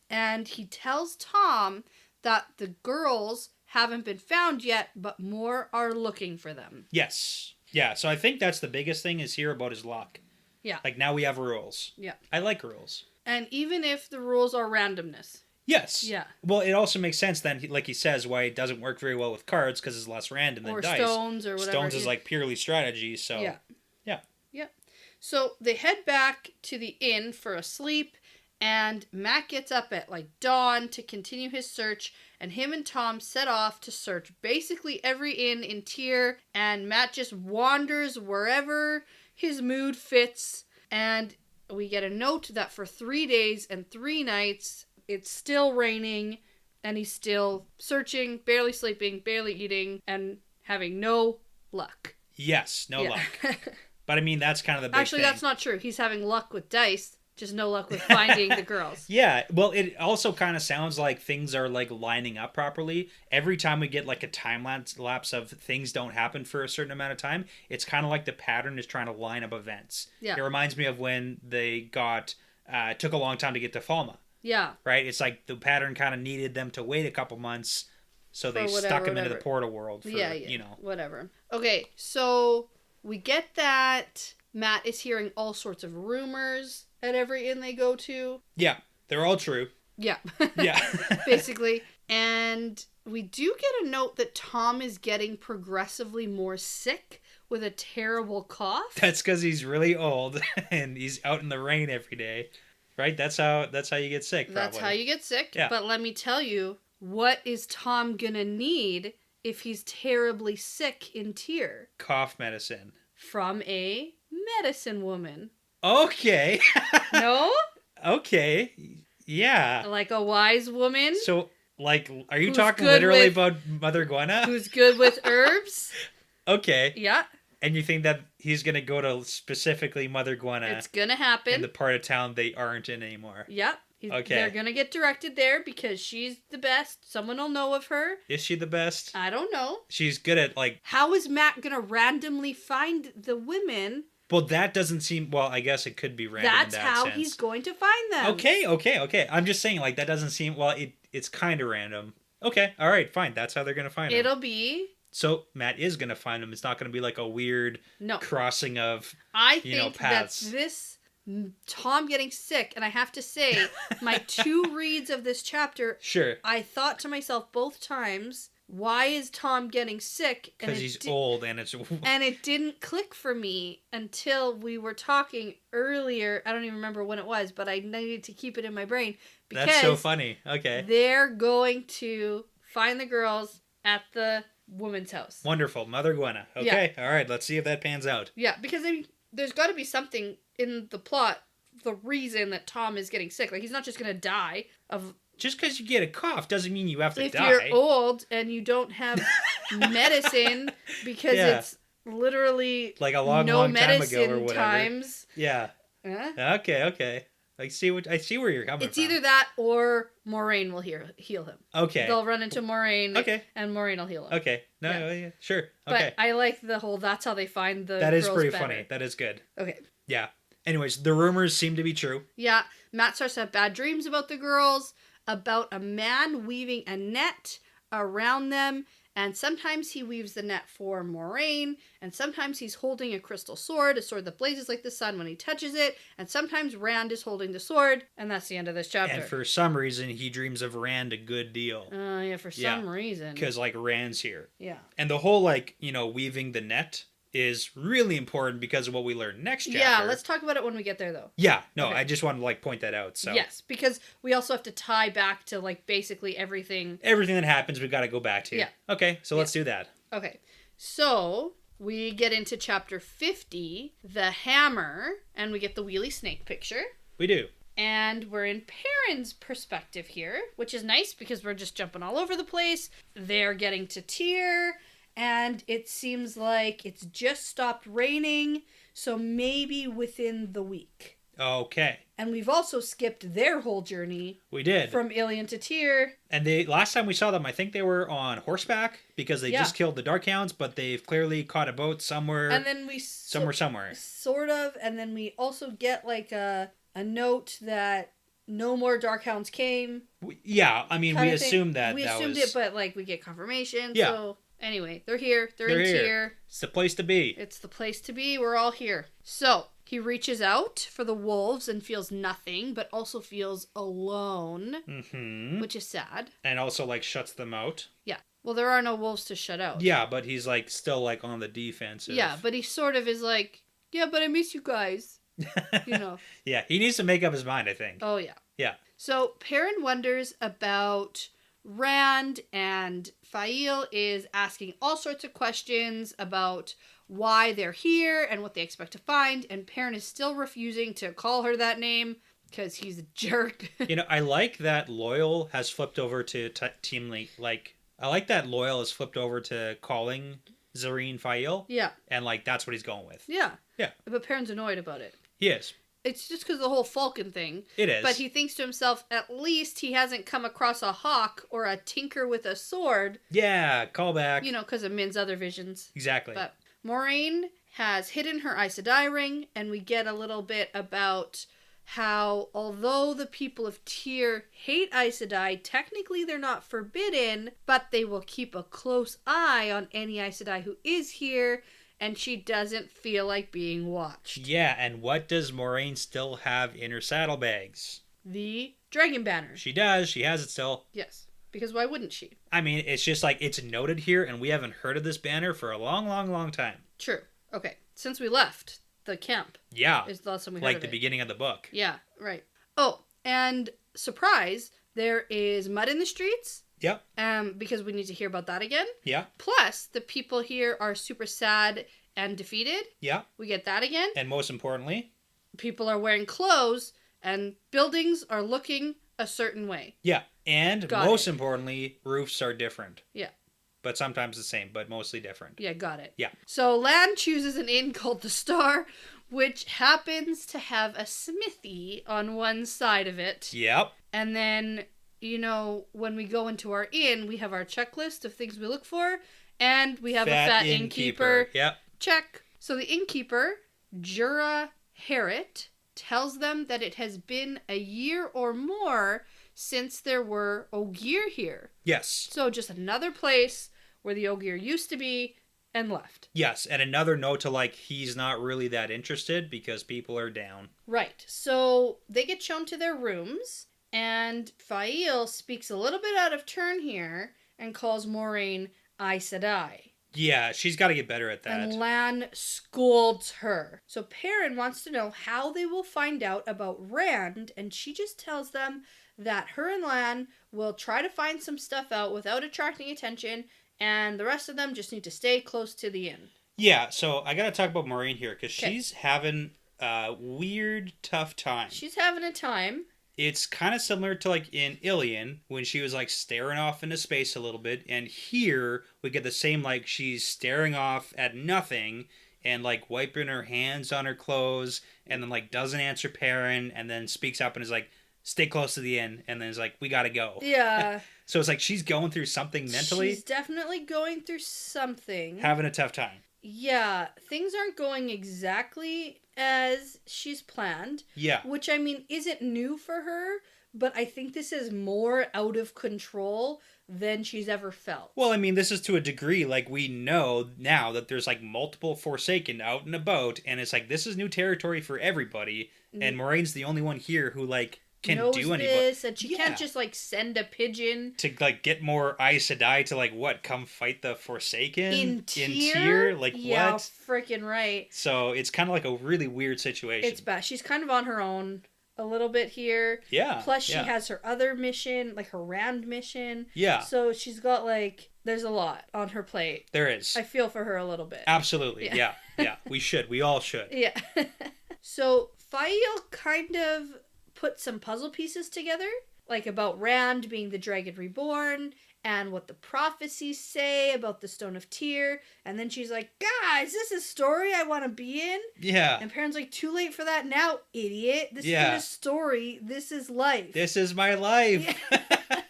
And he tells Tom that the girls haven't been found yet, but more are looking for them. Yes. Yeah, so I think that's the biggest thing is here about his luck. Yeah. Like, now we have rules. Yeah. I like rules. And even if the rules are randomness. Yes. Yeah. Well, it also makes sense then, like he says, why it doesn't work very well with cards, because it's less random than dice. Or stones or whatever. Stones is like purely strategy, so... Yeah. Yeah. Yeah. So they head back to the inn for a sleep, and Matt gets up at like dawn to continue his search, and him and Tom set off to search basically every inn in Tyr, and Matt just wanders wherever his mood fits, and we get a note that for 3 days and 3 nights... it's still raining, and he's still searching, barely sleeping, barely eating, and having no luck. Yes, no luck. But I mean, that's kind of the big Actually, thing. that's not true. He's having luck with dice, just no luck with finding the girls. Yeah, well, it also kind of sounds like things are like lining up properly. Every time we get like a time lapse of things don't happen for a certain amount of time, it's kind of like the pattern is trying to line up events. Yeah. It reminds me of when they took a long time to get to Falma. Yeah. Right? It's like the pattern kind of needed them to wait a couple months, so they stuck him into the portal world for, whatever. Okay, so we get that Matt is hearing all sorts of rumors at every inn they go to. Yeah, they're all true. Yeah. Yeah. Basically. And we do get a note that Tom is getting progressively more sick with a terrible cough. That's because he's really old and he's out in the rain every day. Right? That's how you get sick, probably. That's how you get sick. Yeah. But let me tell you, what is Tom gonna need if he's terribly sick in Tyr? Cough medicine. From a medicine woman. Okay. No? Okay. Yeah. Like a wise woman? So, like, are you talking literally about Mother Gwenna? Who's good with herbs? Okay. Yeah. And you think that he's going to go to specifically Mother Gwenna? It's going to happen. In the part of town they aren't in anymore. Yep. Okay. They're going to get directed there because she's the best. Someone will know of her. Is she the best? I don't know. She's good at, like... How is Matt going to randomly find the women? Well, that doesn't seem... Well, I guess it could be random. That's in that how sense. he's going to find them. Okay. I'm just saying, like, that doesn't seem... Well, it's kind of random. Okay, all right, fine. That's how they're going to find them. It'll be... So Matt is going to find them. It's not going to be like a weird crossing of paths. That this Tom getting sick, and I have to say, my 2 reads of this chapter, sure, I thought to myself both times, why is Tom getting sick? Because he's old and it's... And it didn't click for me until we were talking earlier. I don't even remember when it was, but I needed to keep it in my brain. Because that's so funny. Okay. They're going to find the girls at the woman's house. Wonderful. Mother Gwenna. Okay. Yeah. All right. Let's see if that pans out. Yeah, because I mean, there's got to be something in the plot the reason that Tom is getting sick. Like, he's not just going to die of... Just because you get a cough doesn't mean you have to die. If you're old and you don't have medicine because it's literally like a long time ago or whatever. Times. Yeah. Okay. I see where you're coming from. It's either that or Moraine will heal him. Okay. They'll run into Moraine. Okay. And Moraine will heal him. Okay. No, sure. But Okay. I like the whole, that's how they find the That is girls pretty better. funny. That is good. Okay. Yeah. Anyways, the rumors seem to be true. Yeah. Matt starts to have bad dreams about the girls, about a man weaving a net around them, and sometimes he weaves the net for Moraine, and sometimes he's holding a crystal sword, a sword that blazes like the sun when he touches it, and sometimes Rand is holding the sword, and that's the end of this chapter. And for some reason, he dreams of Rand a good deal. Yeah, for some reason. Because, like, Rand's here. Yeah. And the whole, like, weaving the net is really important because of what we learn next chapter. Yeah, let's talk about it when we get there, though. Yeah, no, Okay. I just wanted to, like, point that out, so. Yes, because we also have to tie back to, like, basically everything. Everything that happens, we've got to go back to. Yeah. Okay, so let's do that. Okay, so we get into chapter 50, the hammer, and we get the wheelie snake picture. We do. And we're in Perrin's perspective here, which is nice because we're just jumping all over the place. They're getting to Tyr, and it seems like it's just stopped raining, so maybe within the week. Okay. And we've also skipped their whole journey. We did. From Ilion to Tyr. And last time we saw them, I think they were on horseback because they just killed the Darkhounds, but they've clearly caught a boat somewhere. And then we... Somewhere. Sort of. And then we also get like a note that no more Darkhounds came. Yeah, I mean, we assumed that. We assumed it, but like we get confirmation. Yeah. So anyway, they're here. They're in Tyr. It's the place to be. It's the place to be. We're all here. So he reaches out for the wolves and feels nothing, but also feels alone, which is sad. And also like shuts them out. Yeah. Well, there are no wolves to shut out. Yeah, but he's like still like on the defensive. Yeah, but he sort of is like, yeah, but I miss you guys. Yeah, he needs to make up his mind, I think. Oh, yeah. Yeah. So Perrin wonders about Rand, and Fael is asking all sorts of questions about why they're here and what they expect to find, and Perrin is still refusing to call her that name because he's a jerk. I like that Loyal has flipped over to Team Link. Like, I like that Loyal has flipped over to calling Zareen Fael. Yeah. And, like, that's what he's going with. Yeah. Yeah. But Perrin's annoyed about it. He is. It's just because of the whole falcon thing. It is. But he thinks to himself, at least he hasn't come across a hawk or a tinker with a sword. Yeah, callback. Because of Min's other visions. Exactly. But Moraine has hidden her Aes Sedai ring, and we get a little bit about how, although the people of Tyr hate Aes Sedai, technically they're not forbidden, but they will keep a close eye on any Aes Sedai who is here, and she doesn't feel like being watched. Yeah, and what does Moraine still have in her saddlebags? The dragon banner. She does. She has it still. Yes. Because why wouldn't she? I mean, it's just like, it's noted here, and we haven't heard of this banner for a long, long, long time. True. Okay. Since we left the camp. Yeah. Is the last time we heard like of the it. beginning of the book. Yeah, right. Oh, and surprise, there is mud in the streets. Yep. Because we need to hear about that again. Yeah. Plus, the people here are super sad and defeated. Yeah. We get that again. And most importantly, people are wearing clothes and buildings are looking a certain way. Yeah. And most importantly, roofs are different. Yeah. But sometimes the same, but mostly different. Yeah, got it. Yeah. So Lan chooses an inn called the Star, which happens to have a smithy on one side of it. Yep. And then, when we go into our inn, we have our checklist of things we look for, and we have a fat innkeeper. Yep. Check. So the innkeeper, Jura Harrett, tells them that it has been a year or more since there were Ogier here. Yes. So just another place where the Ogier used to be and left. Yes, and another note to he's not really that interested because people are down. Right. So they get shown to their rooms, and Fael speaks a little bit out of turn here and calls Moraine Aes Sedai. Yeah, she's got to get better at that. And Lan scolds her. So Perrin wants to know how they will find out about Rand, and she just tells them that her and Lan will try to find some stuff out without attracting attention, and the rest of them just need to stay close to the inn. Yeah, so I got to talk about Moraine here, because she's having weird, tough time. She's having a time. It's kind of similar to like in Ilion when she was like staring off into space a little bit, and here we get the same, like she's staring off at nothing and like wiping her hands on her clothes, and then like doesn't answer Perrin, and then speaks up and is like, stay close to the end, and then is like, we gotta go. Yeah. So it's like she's going through something mentally. She's definitely going through something. Having a tough time. Yeah, things aren't going exactly as she's planned. Yeah. Which, I mean, isn't new for her, but I think this is more out of control than she's ever felt. Well, I mean, this is to a degree, like, we know now that there's, like, multiple Forsaken out and about, and it's like, this is new territory for everybody, and Moraine's the only one here who, like, can knows do anything. This, and she can't just, like, send a pigeon. To, like, get more Aes Sedai to, like, what, come fight the Forsaken? In Tyr? Like, yeah, what? freaking right. So, it's kind of like a really weird situation. It's bad. She's kind of on her own a little bit here. Yeah. Plus, she has her other mission, like her Rand mission. Yeah. So, she's got, like, there's a lot on her plate. There is. I feel for her a little bit. Absolutely. Yeah. We should. We all should. Yeah. So, Fael kind of put some puzzle pieces together, like about Rand being the Dragon Reborn, and what the prophecies say about the Stone of Tyr, and then she's like, guys, this is a story I want to be in? Yeah. And Perrin's like, too late for that now, idiot. This isn't a story, this is life. This is my life. Yeah.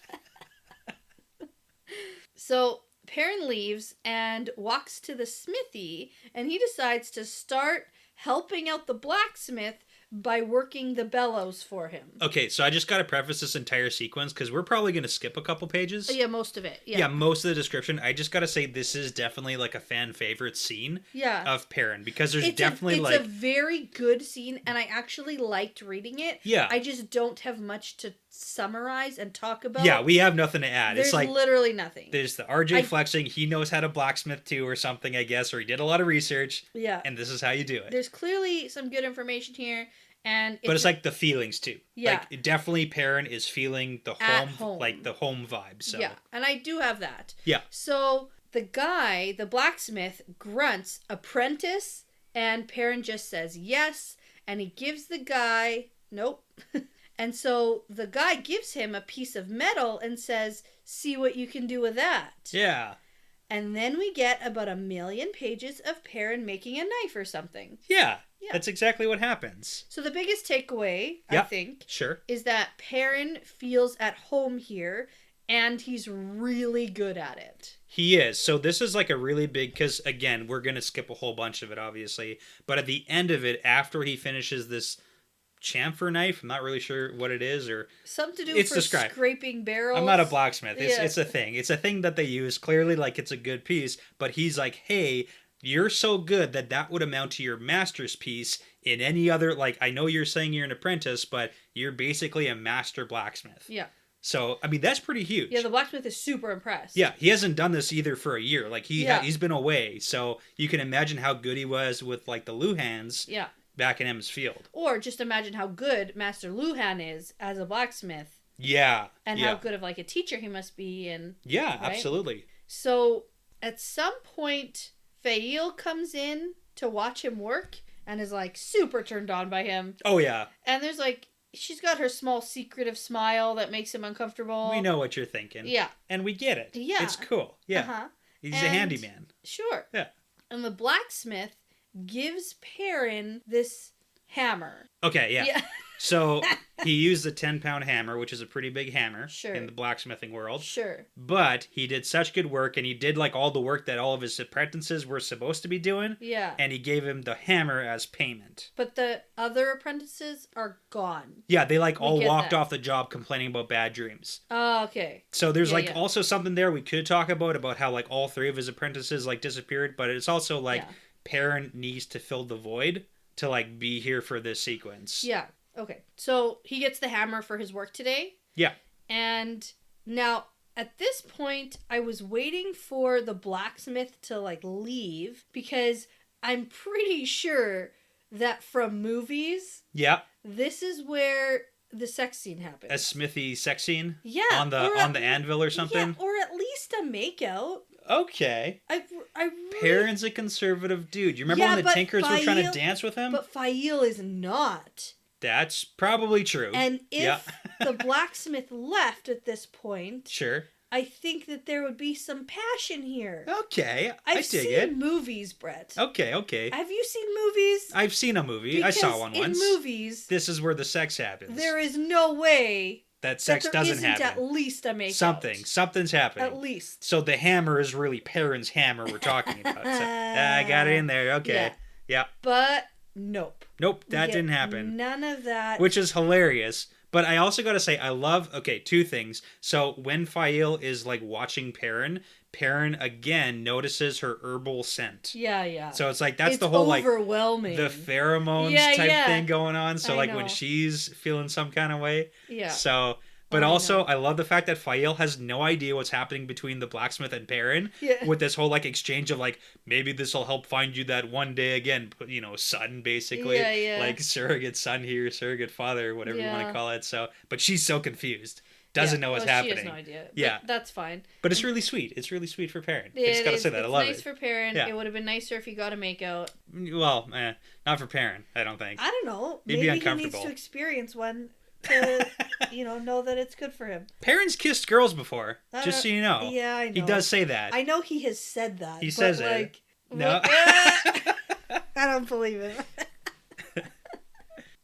So, Perrin leaves and walks to the smithy, and he decides to start helping out the blacksmith by working the bellows for him. Okay, so I just got to preface this entire sequence because we're probably going to skip a couple pages. Yeah, most of it. Yeah, most of the description. I just got to say this is definitely like a fan favorite scene of Perrin because there's definitely it's a very good scene, and I actually liked reading it. Yeah. I just don't have much to summarize and talk about. Yeah, we have nothing to add. There's it's like literally nothing. There's the RJ flexing. He knows how to blacksmith too or something, I guess, or he did a lot of research. Yeah. And this is how you do it. There's clearly some good information here. But it's like the feelings too. Yeah. Like definitely Perrin is feeling the home, like the home vibe. So yeah, and I do have that. Yeah. So the guy, the blacksmith, grunts apprentice, and Perrin just says yes, and he gives the guy nope. And so the guy gives him a piece of metal and says, see what you can do with that. Yeah. And then we get about 1,000,000 pages of Perrin making a knife or something. Yeah. That's exactly what happens. So the biggest takeaway, I think, is that Perrin feels at home here, and he's really good at it. He is. So this is like a really big, because again, we're going to skip a whole bunch of it, obviously. But at the end of it, after he finishes this chamfer knife, I'm not really sure what it is, or something to do with scraping barrels. I'm not a blacksmith. It's a thing. It's a thing that they use. Clearly, like, it's a good piece. But he's like, hey, you're so good that would amount to your master's piece in any other, like, I know you're saying you're an apprentice, but you're basically a master blacksmith. Yeah. So, I mean, that's pretty huge. Yeah, the blacksmith is super impressed. Yeah, he hasn't done this either for a year. Like, he's been away. So, you can imagine how good he was with, like, the Luhans back in Emma's Field. Or just imagine how good Master Luhan is as a blacksmith. Yeah. And how good of, like, a teacher he must be. And yeah, right? Absolutely. So, at some point, Fael comes in to watch him work and is, like, super turned on by him. Oh, yeah. And there's, like, she's got her small secretive smile that makes him uncomfortable. We know what you're thinking. Yeah. And we get it. Yeah. It's cool. Yeah. Uh-huh. He's a handyman. Sure. Yeah. And the blacksmith gives Perrin this hammer. Okay, yeah. So he used a 10-pound hammer, which is a pretty big hammer in the blacksmithing world. Sure. But he did such good work, and he did like all the work that all of his apprentices were supposed to be doing. Yeah. And he gave him the hammer as payment. But the other apprentices are gone. Yeah, they like all walked off the job complaining about bad dreams. Oh, okay. So there's also something there we could talk about how like all three of his apprentices like disappeared, but it's also like Perrin needs to fill the void to like be here for this sequence. Yeah. Okay, so he gets the hammer for his work today. Yeah. And now, at this point, I was waiting for the blacksmith to, like, leave, because I'm pretty sure that from movies, this is where the sex scene happens. A smithy sex scene? Yeah. On the anvil or something? Yeah, or at least a makeout. Okay. I Perrin's a conservative dude. You remember when the Tinkers were trying to dance with him? But Fail is not. That's probably true. And if the blacksmith left at this point, sure, I think that there would be some passion here. Okay, I dig seen it. Movies, Brett. Okay. Have you seen movies? I've seen a movie. Because I saw one once. In movies, this is where the sex happens. There is no way that sex doesn't happen. At least a make Something's happening. At least. So the hammer is really Perrin's hammer we're talking about. So, I got it in there. Okay. Yeah. But nope. Nope, that didn't happen. None of that. Which is hilarious. But I also got to say, I love, two things. So when Fail is like watching Perrin again notices her herbal scent. Yeah. So it's like, that's the whole overwhelming. The pheromones type thing going on. So like when she's feeling some kind of way. Yeah. So, but also I love the fact that Fail has no idea what's happening between the blacksmith and Perrin with this whole like exchange of like, maybe this will help find you that one day again, son basically. Yeah. Like surrogate son here, surrogate father, whatever you want to call it. So, but she's so confused. Doesn't know what's happening. She has no idea. Yeah. But that's fine. But it's really sweet. It's really sweet for Perrin. I just gotta say that. I love it. It's nice for Perrin. Yeah. It would have been nicer if he got a makeout. Well, not for Perrin, I don't think. I don't know. Maybe he uncomfortable. Needs to experience one to, know that it's good for him. Perrin's kissed girls before, just so you know. Yeah, I know. He does say that. I know he has said that. He says it. No. I don't believe it.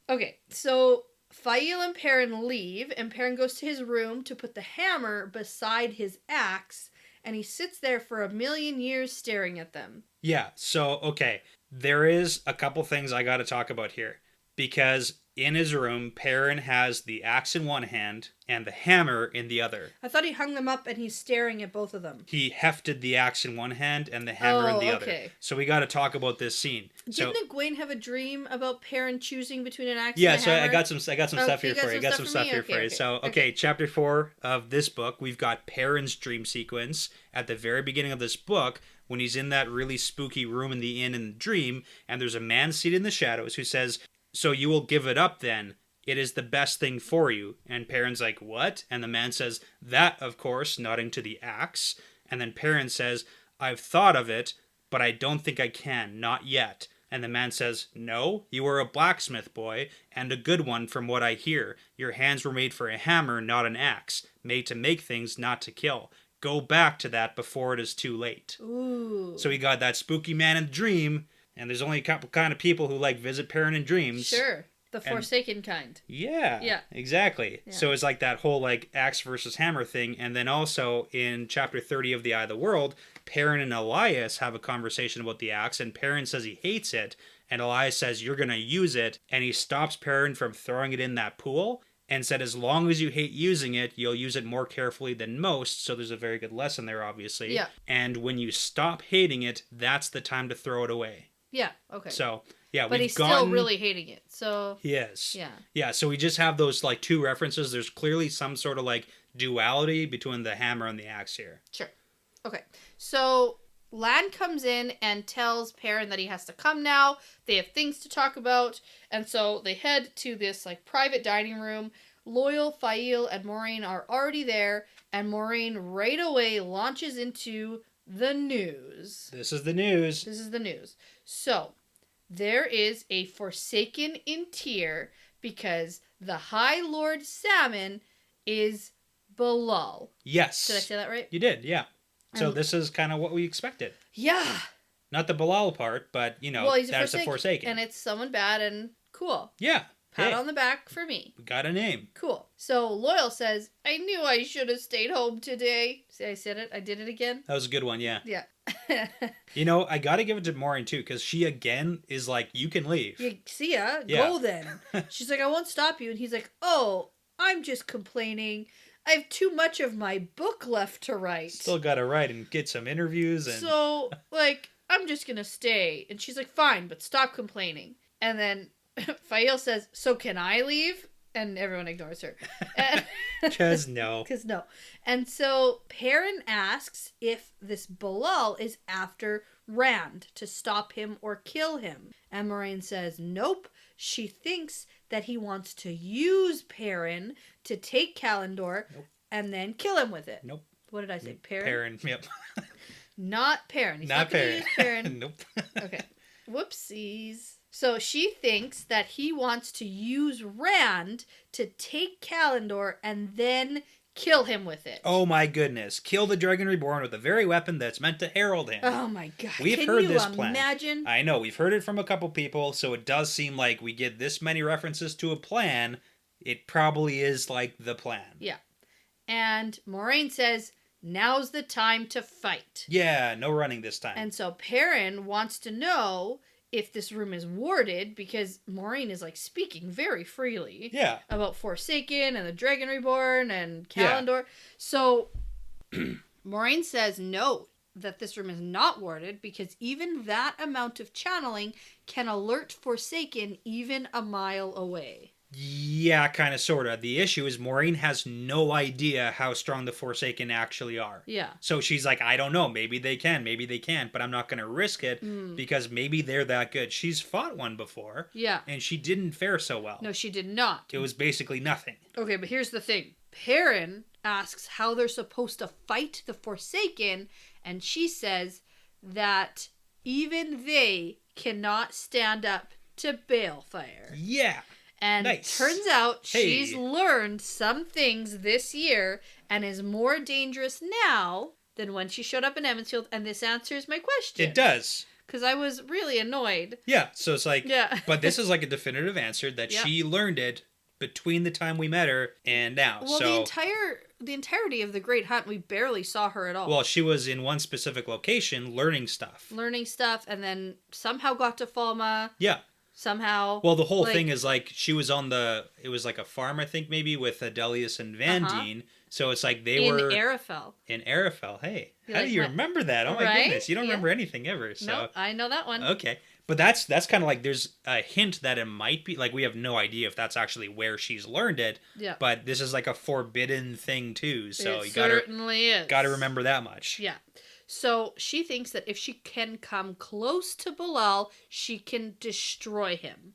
Okay, so Fail and Perrin leave, and Perrin goes to his room to put the hammer beside his axe, and he sits there for 1,000,000 years staring at them. Yeah, so, okay. There is a couple things I gotta talk about here. Because in his room, Perrin has the axe in one hand and the hammer in the other. I thought he hung them up and he's staring at both of them. He hefted the axe in one hand and the hammer in the other. So we got to talk about this scene. Didn't Egwene have a dream about Perrin choosing between an axe and a hammer? Yeah, so I got some stuff here for you. I got some stuff here for you. So, chapter 4 of this book, we've got Perrin's dream sequence at the very beginning of this book when he's in that really spooky room in the inn in the dream, and there's a man seated in the shadows who says, "So you will give it up then? It is the best thing for you." And Perrin's like, "What?" And the man says, "That, of course," nodding to the axe. And then Perrin says, "I've thought of it, but I don't think I can, not yet." And the man says, "No, you are a blacksmith boy, and a good one from what I hear. Your hands were made for a hammer, not an axe, made to make things, not to kill. Go back to that before it is too late." Ooh. So we got that spooky man in the dream. And there's only a couple kind of people who like visit Perrin in dreams. Sure. The Forsaken kind. Yeah. Exactly. Yeah. So it's like that whole like axe versus hammer thing. And then also in chapter 30 of The Eye of the World, Perrin and Elias have a conversation about the axe. And Perrin says he hates it. And Elias says, "You're going to use it." And he stops Perrin from throwing it in that pool. And said, as long as you hate using it, you'll use it more carefully than most. So there's a very good lesson there, obviously. Yeah. And when you stop hating it, that's the time to throw it away. Yeah, okay. So, yeah, but he's still really hating it, so... He is. Yeah. Yeah, so we just have those, like, two references. There's clearly some sort of, like, duality between the hammer and the axe here. Sure. Okay, so Lan comes in and tells Perrin that he has to come now. They have things to talk about, and so they head to this, like, private dining room. Loyal, Fail, and Moiraine are already there, and Moiraine right away launches into the news. This is the news. So, there is a Forsaken in Tyr because the High Lord Salmon is Balal. Yes. Did I say that right? You did, yeah. So this is kind of what we expected. Yeah. Not the Balal part, but, he's that's a Forsaken. And it's someone bad and cool. Yeah. Pat on the back for me. We got a name. Cool. So Loyal says, "I knew I should have stayed home today." See, I said it. I did it again. That was a good one, yeah. Yeah. I got to give it to Moiraine, too, because she, again, is like, "You can leave." Yeah, see ya. Yeah. Go then. She's like, "I won't stop you." And he's like, "Oh, I'm just complaining. I have too much of my book left to write. Still got to write and get some interviews. And So, I'm just going to stay." And she's like, "Fine, but stop complaining." And then Fail says, "So can I leave?" And everyone ignores her. Because no. And so Perrin asks if this Balal is after Rand to stop him or kill him. And Moiraine says, nope. She thinks that he wants to use Perrin to take Kalendor and then kill him with it. Nope. What did I say? Perrin? Perrin, yep. Not Perrin. He's Not not going to Perrin. use Perrin. Nope. Okay. Whoopsies. So she thinks that he wants to use Rand to take Kalendor and then kill him with it. Oh my goodness. Kill the Dragon Reborn with the very weapon that's meant to herald him. Oh my god. We've Can heard you this plan. imagine? I know, we've heard it from a couple people, so it does seem like we get this many references to a plan. It probably is like the plan. Yeah. And Moraine says, now's the time to fight. Yeah, no running this time. And so Perrin wants to know if this room is warded because Moraine is like speaking very freely yeah. about Forsaken and the Dragon Reborn and Yeah. Kalendor. So Moraine says no, that this room is not warded because even that amount of channeling can alert Forsaken even a mile away. Yeah, kind of, sort of. The issue is Maureen has no idea how strong the Forsaken actually are. Yeah. So she's like, I don't know. Maybe they can. Maybe they can't. But I'm not going to risk it because maybe they're that good. She's fought one before. Yeah. And she didn't fare so well. No, she did not. It was basically nothing. Okay, but here's the thing. Perrin asks how they're supposed to fight the Forsaken, and she says that even they cannot stand up to Balefire. Yeah. And Nice. turns out Hey. she's learned some things this year and is more dangerous now than when she showed up in Emmonsfield, and this answers my question. It does. Because I was really annoyed. Yeah. So it's like, Yeah. but this is like a definitive answer that Yep. she learned it between the time we met her and now. Well, so, the entirety of the Great Hunt, we barely saw her at all. well, she was in one specific location learning stuff. Learning stuff, and then somehow got to Falma. Yeah. Somehow. Well, the whole like- thing is like she was on it was like a farm, I think, maybe with Adelius and Vandine. So it's like they in were Arafel. in Arafel. Hey, You how like do you my- remember that? Oh my Right? goodness, you don't Yeah. remember anything ever. So No, I know that one. okay, but that's kind of like there's a hint that it might be like we have no idea if that's actually where she's learned it. Yeah. But this is like a forbidden thing too, so it you gotta certainly is. remember that much. Yeah. So she thinks that if she can come close to Bilal, she can destroy him.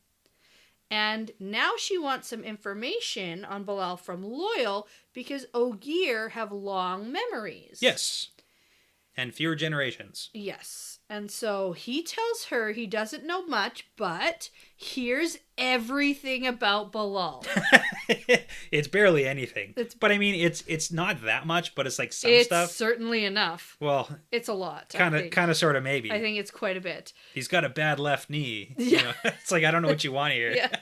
And now she wants some information on Bilal from Loyal because Ogier have long memories. Yes, and fewer generations. Yes. And so he tells her he doesn't know much, but here's everything about Bilal. It's barely anything. It's- But I mean, it's not that much, but it's like some It's stuff. certainly enough. Well, It's a lot. kind of, sort of, maybe. I think it's quite a bit. He's got a bad left knee. Yeah. You know? It's like I don't know what you want here. Yeah.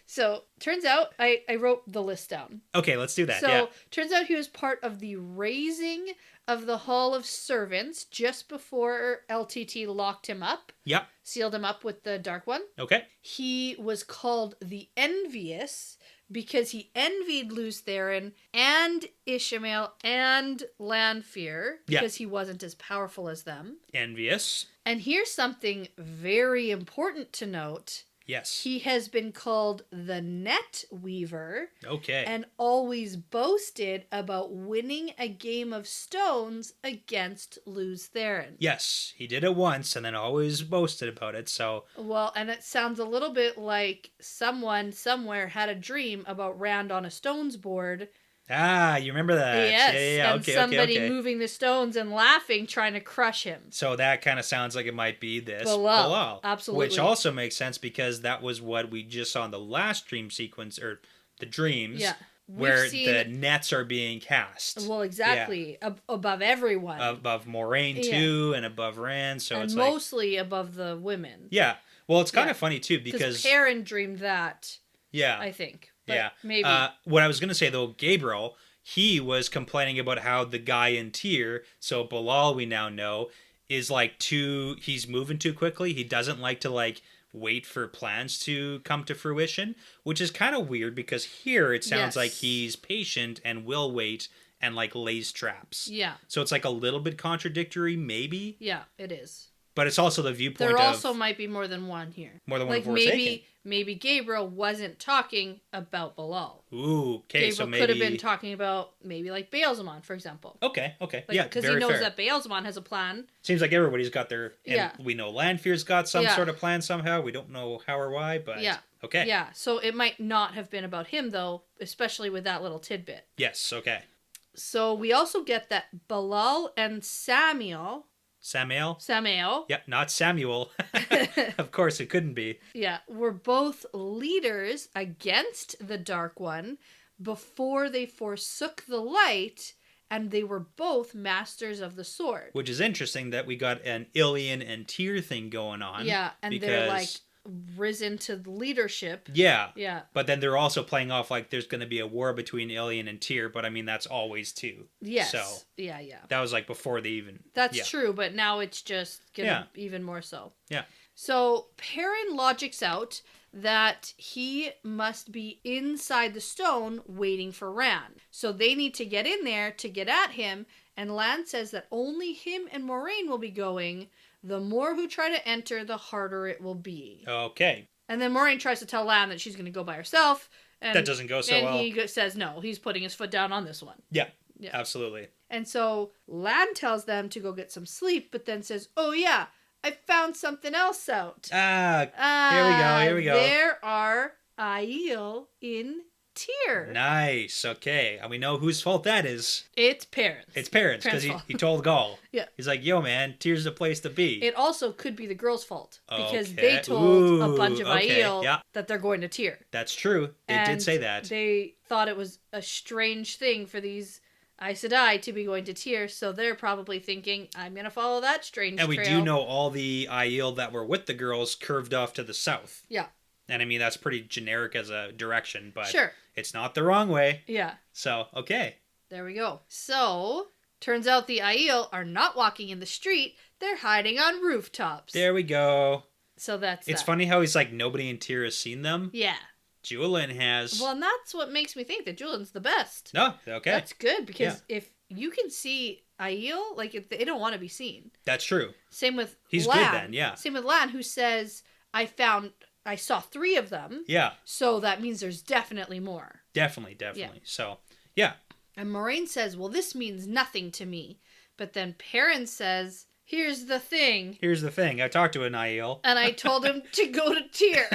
So, turns out, I wrote the list down. Okay, let's do that. So, yeah. turns out he was part of the raising of the Hall of Servants just before LTT locked him up, Yep. sealed him up with the Dark One. Okay. He was called the Envious because he envied Luz Theron and Ishmael and Lanfear Yeah. because he wasn't as powerful as them. Envious. And here's something very important to note. Yes. He has been called the Net Weaver Okay. and always boasted about winning a game of stones against Luz Theron. Yes, he did it once and then always boasted about it. So Well, and it sounds a little bit like someone somewhere had a dream about Rand on a stones board. you remember that? Yes, Yeah. and Okay. somebody okay. moving the stones and laughing, trying to crush him. So that kind of sounds like it might be this Bilal, absolutely. Which also makes sense because that was what we just saw in the last dream sequence, or the dreams, Yeah. where We've seen- the nets are being cast. Well, exactly. Above everyone. Above Moraine too, and above Rand. So and it's mostly above the women. yeah. Well, it's kind Yeah. of funny too Because because Perrin dreamed that, yeah, I think. But yeah. maybe. What I was gonna say though, Gabriel, he was complaining about how the guy in Tyr, so Bilal, we now know, is like he's moving too quickly. He doesn't like to like wait for plans to come to fruition, which is kind of weird because here it sounds Yes. like he's patient and will wait and like lays traps. Yeah. So it's like a little bit contradictory, maybe, Yeah, it is. but it's also the viewpoint There of also might be more than one here. more than one Like Forsaken. maybe Gabriel wasn't talking about Bilal. Ooh, okay, Gabriel so maybe could have been talking about maybe like Baalzamon, for example. Okay, Like, yeah, because very he knows fair. that Baalzamon has a plan. Seems like everybody's got their. And Yeah. we know Lanfear's got some Yeah. sort of plan somehow. We don't know how or why, but Yeah. okay. Yeah, so it might not have been about him though, especially with that little tidbit. Yes. Okay. So we also get that Bilal and Samael. Yep, not Samuel. Of course, it couldn't be. Yeah, were both leaders against the Dark One before they forsook the light, and they were both masters of the sword. Which is interesting that we got an Ilian and Tyr thing going on. Yeah, and they're like risen to leadership. Yeah. Yeah. But then they're also playing off like there's going to be a war between Ilian and Tyr, but I mean, that's always two. Yes. So. Yeah. That was like before they even. That's true, but now it's just getting even more so. Yeah. So Perrin logics out that he must be inside the stone waiting for Rand. So they need to get in there to get at him, and Lan says that only him and Moraine will be going. The more who try to enter, the harder it will be. Okay. And then Moraine tries to tell Lan that she's going to go by herself. And, that doesn't go so well. And he says no, he's putting his foot down on this one. Yeah, absolutely. And so Lan tells them to go get some sleep, but then says, oh yeah, I found something else out. Here we go. There are Aiel in Tyr. Nice. Okay. And we know whose fault that is. It's Perrin's. It's Perrin's, because he told Gaul. Yeah. He's like, yo, man, Tyr's the place to be. It also could be the girls' fault. Because they told a bunch of Aiel that they're going to Tyr. That's true. They did say that. They thought it was a strange thing for these Aes Sedai to be going to Tyr, so they're probably thinking, I'm going to follow that strange trail. And we do know all the Aiel that were with the girls curved off to the south. Yeah. And I mean, that's pretty generic as a direction, but it's not the wrong way. Yeah. So, okay. There we go. So, turns out the Aiel are not walking in the street, they're hiding on rooftops. There we go. So It's funny how he's like, nobody in Tyr has seen them. Yeah. Julian has. Well, and that's what makes me think that Julian's the best. No, okay. That's good, because if you can see Aiel, like, if they don't want to be seen. That's true. Same with He's Lan. good then, yeah. Same with Lan, who says, I saw 3 of them. Yeah. So that means there's definitely more. Definitely. Yeah. So, yeah. And Moraine says, well, this means nothing to me. But then Perrin says, here's the thing. I talked to an Aiel. And I told him to go to Tyr.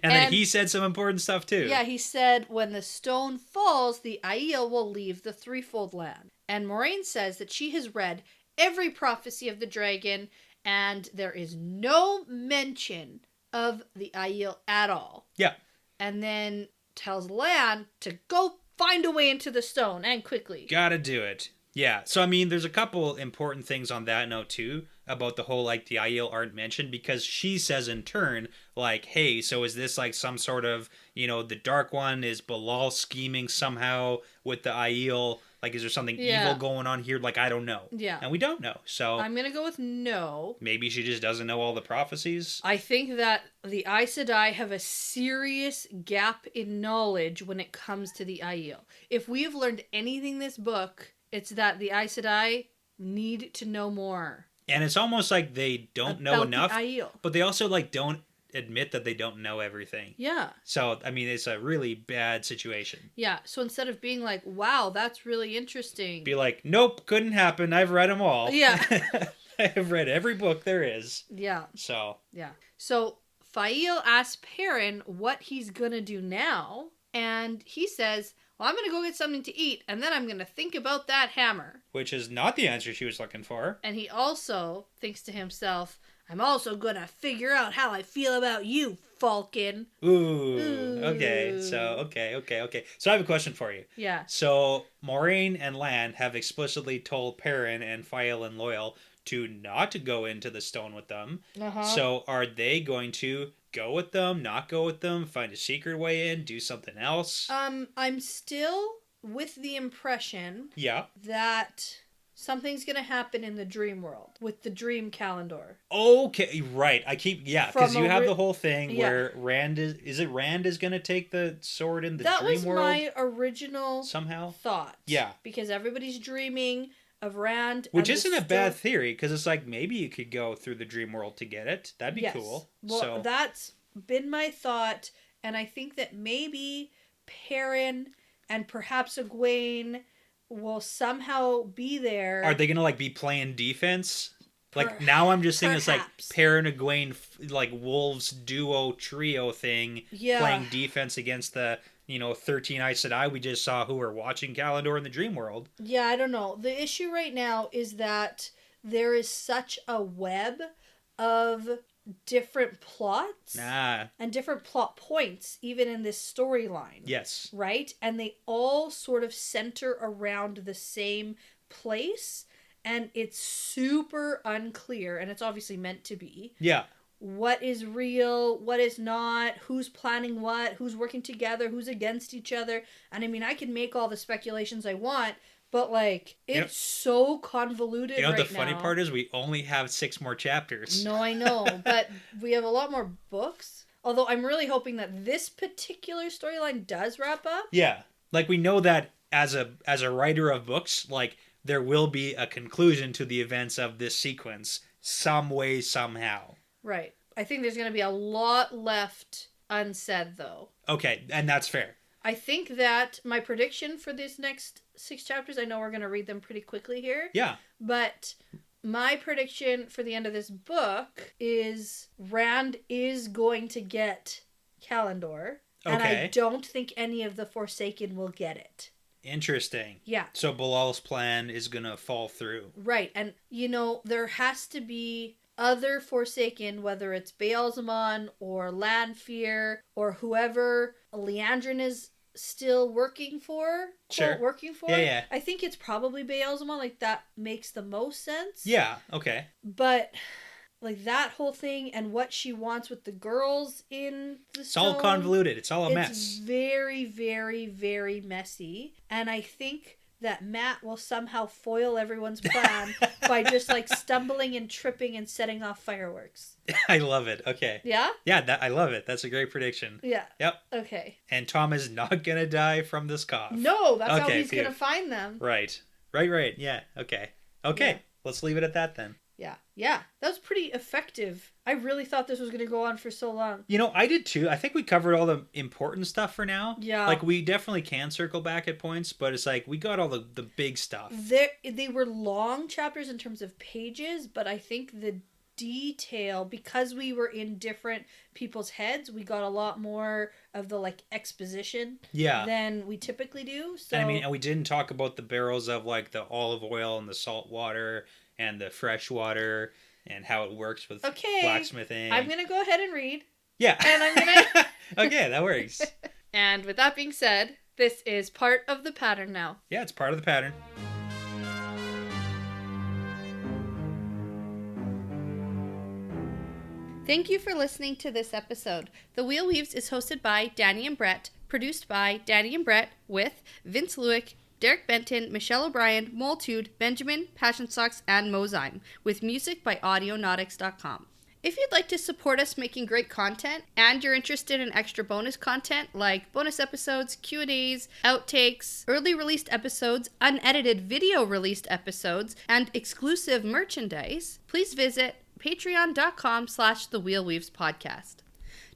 and then he said some important stuff too. Yeah, he said, when the stone falls, the Aiel will leave the threefold land. And Moraine says that she has read every prophecy of the dragon, and there is no mention of the Aiel at all. Yeah. And then tells Lan to go find a way into the stone, and quickly. Gotta do it. Yeah. So, I mean, there's a couple important things on that note, too, about the whole, like, the Aiel aren't mentioned, because she says in turn, like, hey, so is this, like, some sort of, the Dark One? Is Bilal scheming somehow with the Aiel? Like, is there something evil going on here? Like, I don't know. Yeah. And we don't know, so... I'm gonna go with no. Maybe she just doesn't know all the prophecies? I think that the Aes Sedai have a serious gap in knowledge when it comes to the Aiel. If we have learned anything this book, it's that the Aes Sedai need to know more. And it's almost like they don't know enough, the Aiel. But they also, like, don't admit that they don't know everything. Yeah. So, I mean, it's a really bad situation. Yeah, so instead of being like, wow, that's really interesting. Be like, nope, couldn't happen. I've read them all. Yeah. I have read every book there is. Yeah. So. Yeah. So, Fael asks Perrin what he's gonna do now, and he says, well, I'm gonna go get something to eat, and then I'm gonna think about that hammer. Which is not the answer she was looking for. And he also thinks to himself, I'm also gonna figure out how I feel about you, Falcon. Ooh. Okay. So, okay. So I have a question for you. Yeah. So Moraine and Lan have explicitly told Perrin and Fael and Loyal to not to go into the stone with them. Uh-huh. So are they going to go with them, not go with them, find a secret way in, do something else? I'm still with the impression that something's gonna happen in the dream world with the dream calendar. Okay, right. Because you have the whole thing where Rand is gonna take the sword in the dream world? That was my original somehow thought. Yeah. Because everybody's dreaming of Rand. Which isn't a bad theory, because it's like, maybe you could go through the dream world to get it. That'd be cool. Well, that's been my thought, and I think that maybe Perrin and perhaps Egwene will somehow be there. Are they gonna like be playing defense? Like now I'm just thinking it's like Perrin and Egwene like wolves duo trio thing playing defense against the you know, 13 Aes Sedai, we just saw who were watching Kalendor in the dream world. Yeah, I don't know. The issue right now is that there is such a web of different plots and different plot points, even in this storyline. Yes. Right? And they all sort of center around the same place, and it's super unclear, and it's obviously meant to be. Yeah. What is real, what is not, who's planning what, who's working together, who's against each other. And I mean, I can make all the speculations I want, but like, it's so convoluted right now. You know, the funny part is we only have 6 more chapters. No, I know, but we have a lot more books. Although I'm really hoping that this particular storyline does wrap up. Yeah. Like, we know that as a writer of books, like, there will be a conclusion to the events of this sequence some way, somehow. Right. I think there's going to be a lot left unsaid, though. Okay, and that's fair. I think that my prediction for these next 6 chapters, I know we're going to read them pretty quickly here. Yeah. But my prediction for the end of this book is Rand is going to get Kalendor. Okay. And I don't think any of the Forsaken will get it. Interesting. Yeah. So Bilal's plan is going to fall through. Right. And, you know, there has to be other Forsaken, whether it's Baalzamon or Lanfear or whoever Leandrin is still working for. Sure. Working for. Yeah. I think it's probably Baalzamon. Like, that makes the most sense. Yeah. Okay. But, like, that whole thing and what she wants with the girls in the It's all convoluted. It's all a mess. It's very, very, very messy. And I think that Matt will somehow foil everyone's plan by just, like, stumbling and tripping and setting off fireworks. I love it. Okay. Yeah? Yeah, I love it. That's a great prediction. Yeah. Yep. Okay. And Tom is not going to die from this cough. No, that's how Okay, he's going to find them. Right. Yeah. Okay. Yeah. Let's leave it at that then. Yeah. That was pretty effective. I really thought this was going to go on for so long. You know, I did too. I think we covered all the important stuff for now. Yeah. Like, we definitely can circle back at points, but it's like, we got all the big stuff. They were long chapters in terms of pages, but I think the detail, because we were in different people's heads, we got a lot more of the, like, exposition than we typically do. So, and I mean, and we didn't talk about the barrels of, like, the olive oil and the salt water and the fresh water and how it works with blacksmithing. I'm going to go ahead and read. Yeah. And I'm going to... Okay, that works. And with that being said, this is part of the pattern now. Yeah, it's part of the pattern. Thank you for listening to this episode. The Wheel Weaves is hosted by Dani and Brett, produced by Dani and Brett with Vince Lewick, Derek Benton, Michelle O'Brien, Moltude, Benjamin, Passion Socks, and Mozyme, with music by Audionautics.com. If you'd like to support us making great content, and you're interested in extra bonus content like bonus episodes, Q&As, outtakes, early released episodes, unedited video released episodes, and exclusive merchandise, please visit patreon.com/thewheelweavespodcast.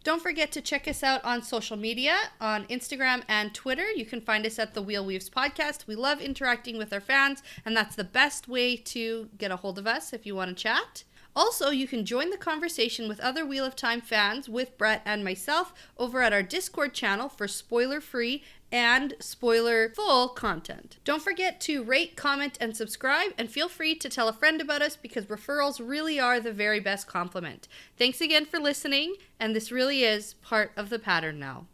Don't forget to check us out on social media, on Instagram and Twitter. You can find us at The Wheel Weaves Podcast. We love interacting with our fans, and that's the best way to get a hold of us if you want to chat. Also, you can join the conversation with other Wheel of Time fans with Brett and myself over at our Discord channel for spoiler-free and spoiler-full content. Don't forget to rate, comment, and subscribe, and feel free to tell a friend about us because referrals really are the very best compliment. Thanks again for listening, and this really is part of the pattern now.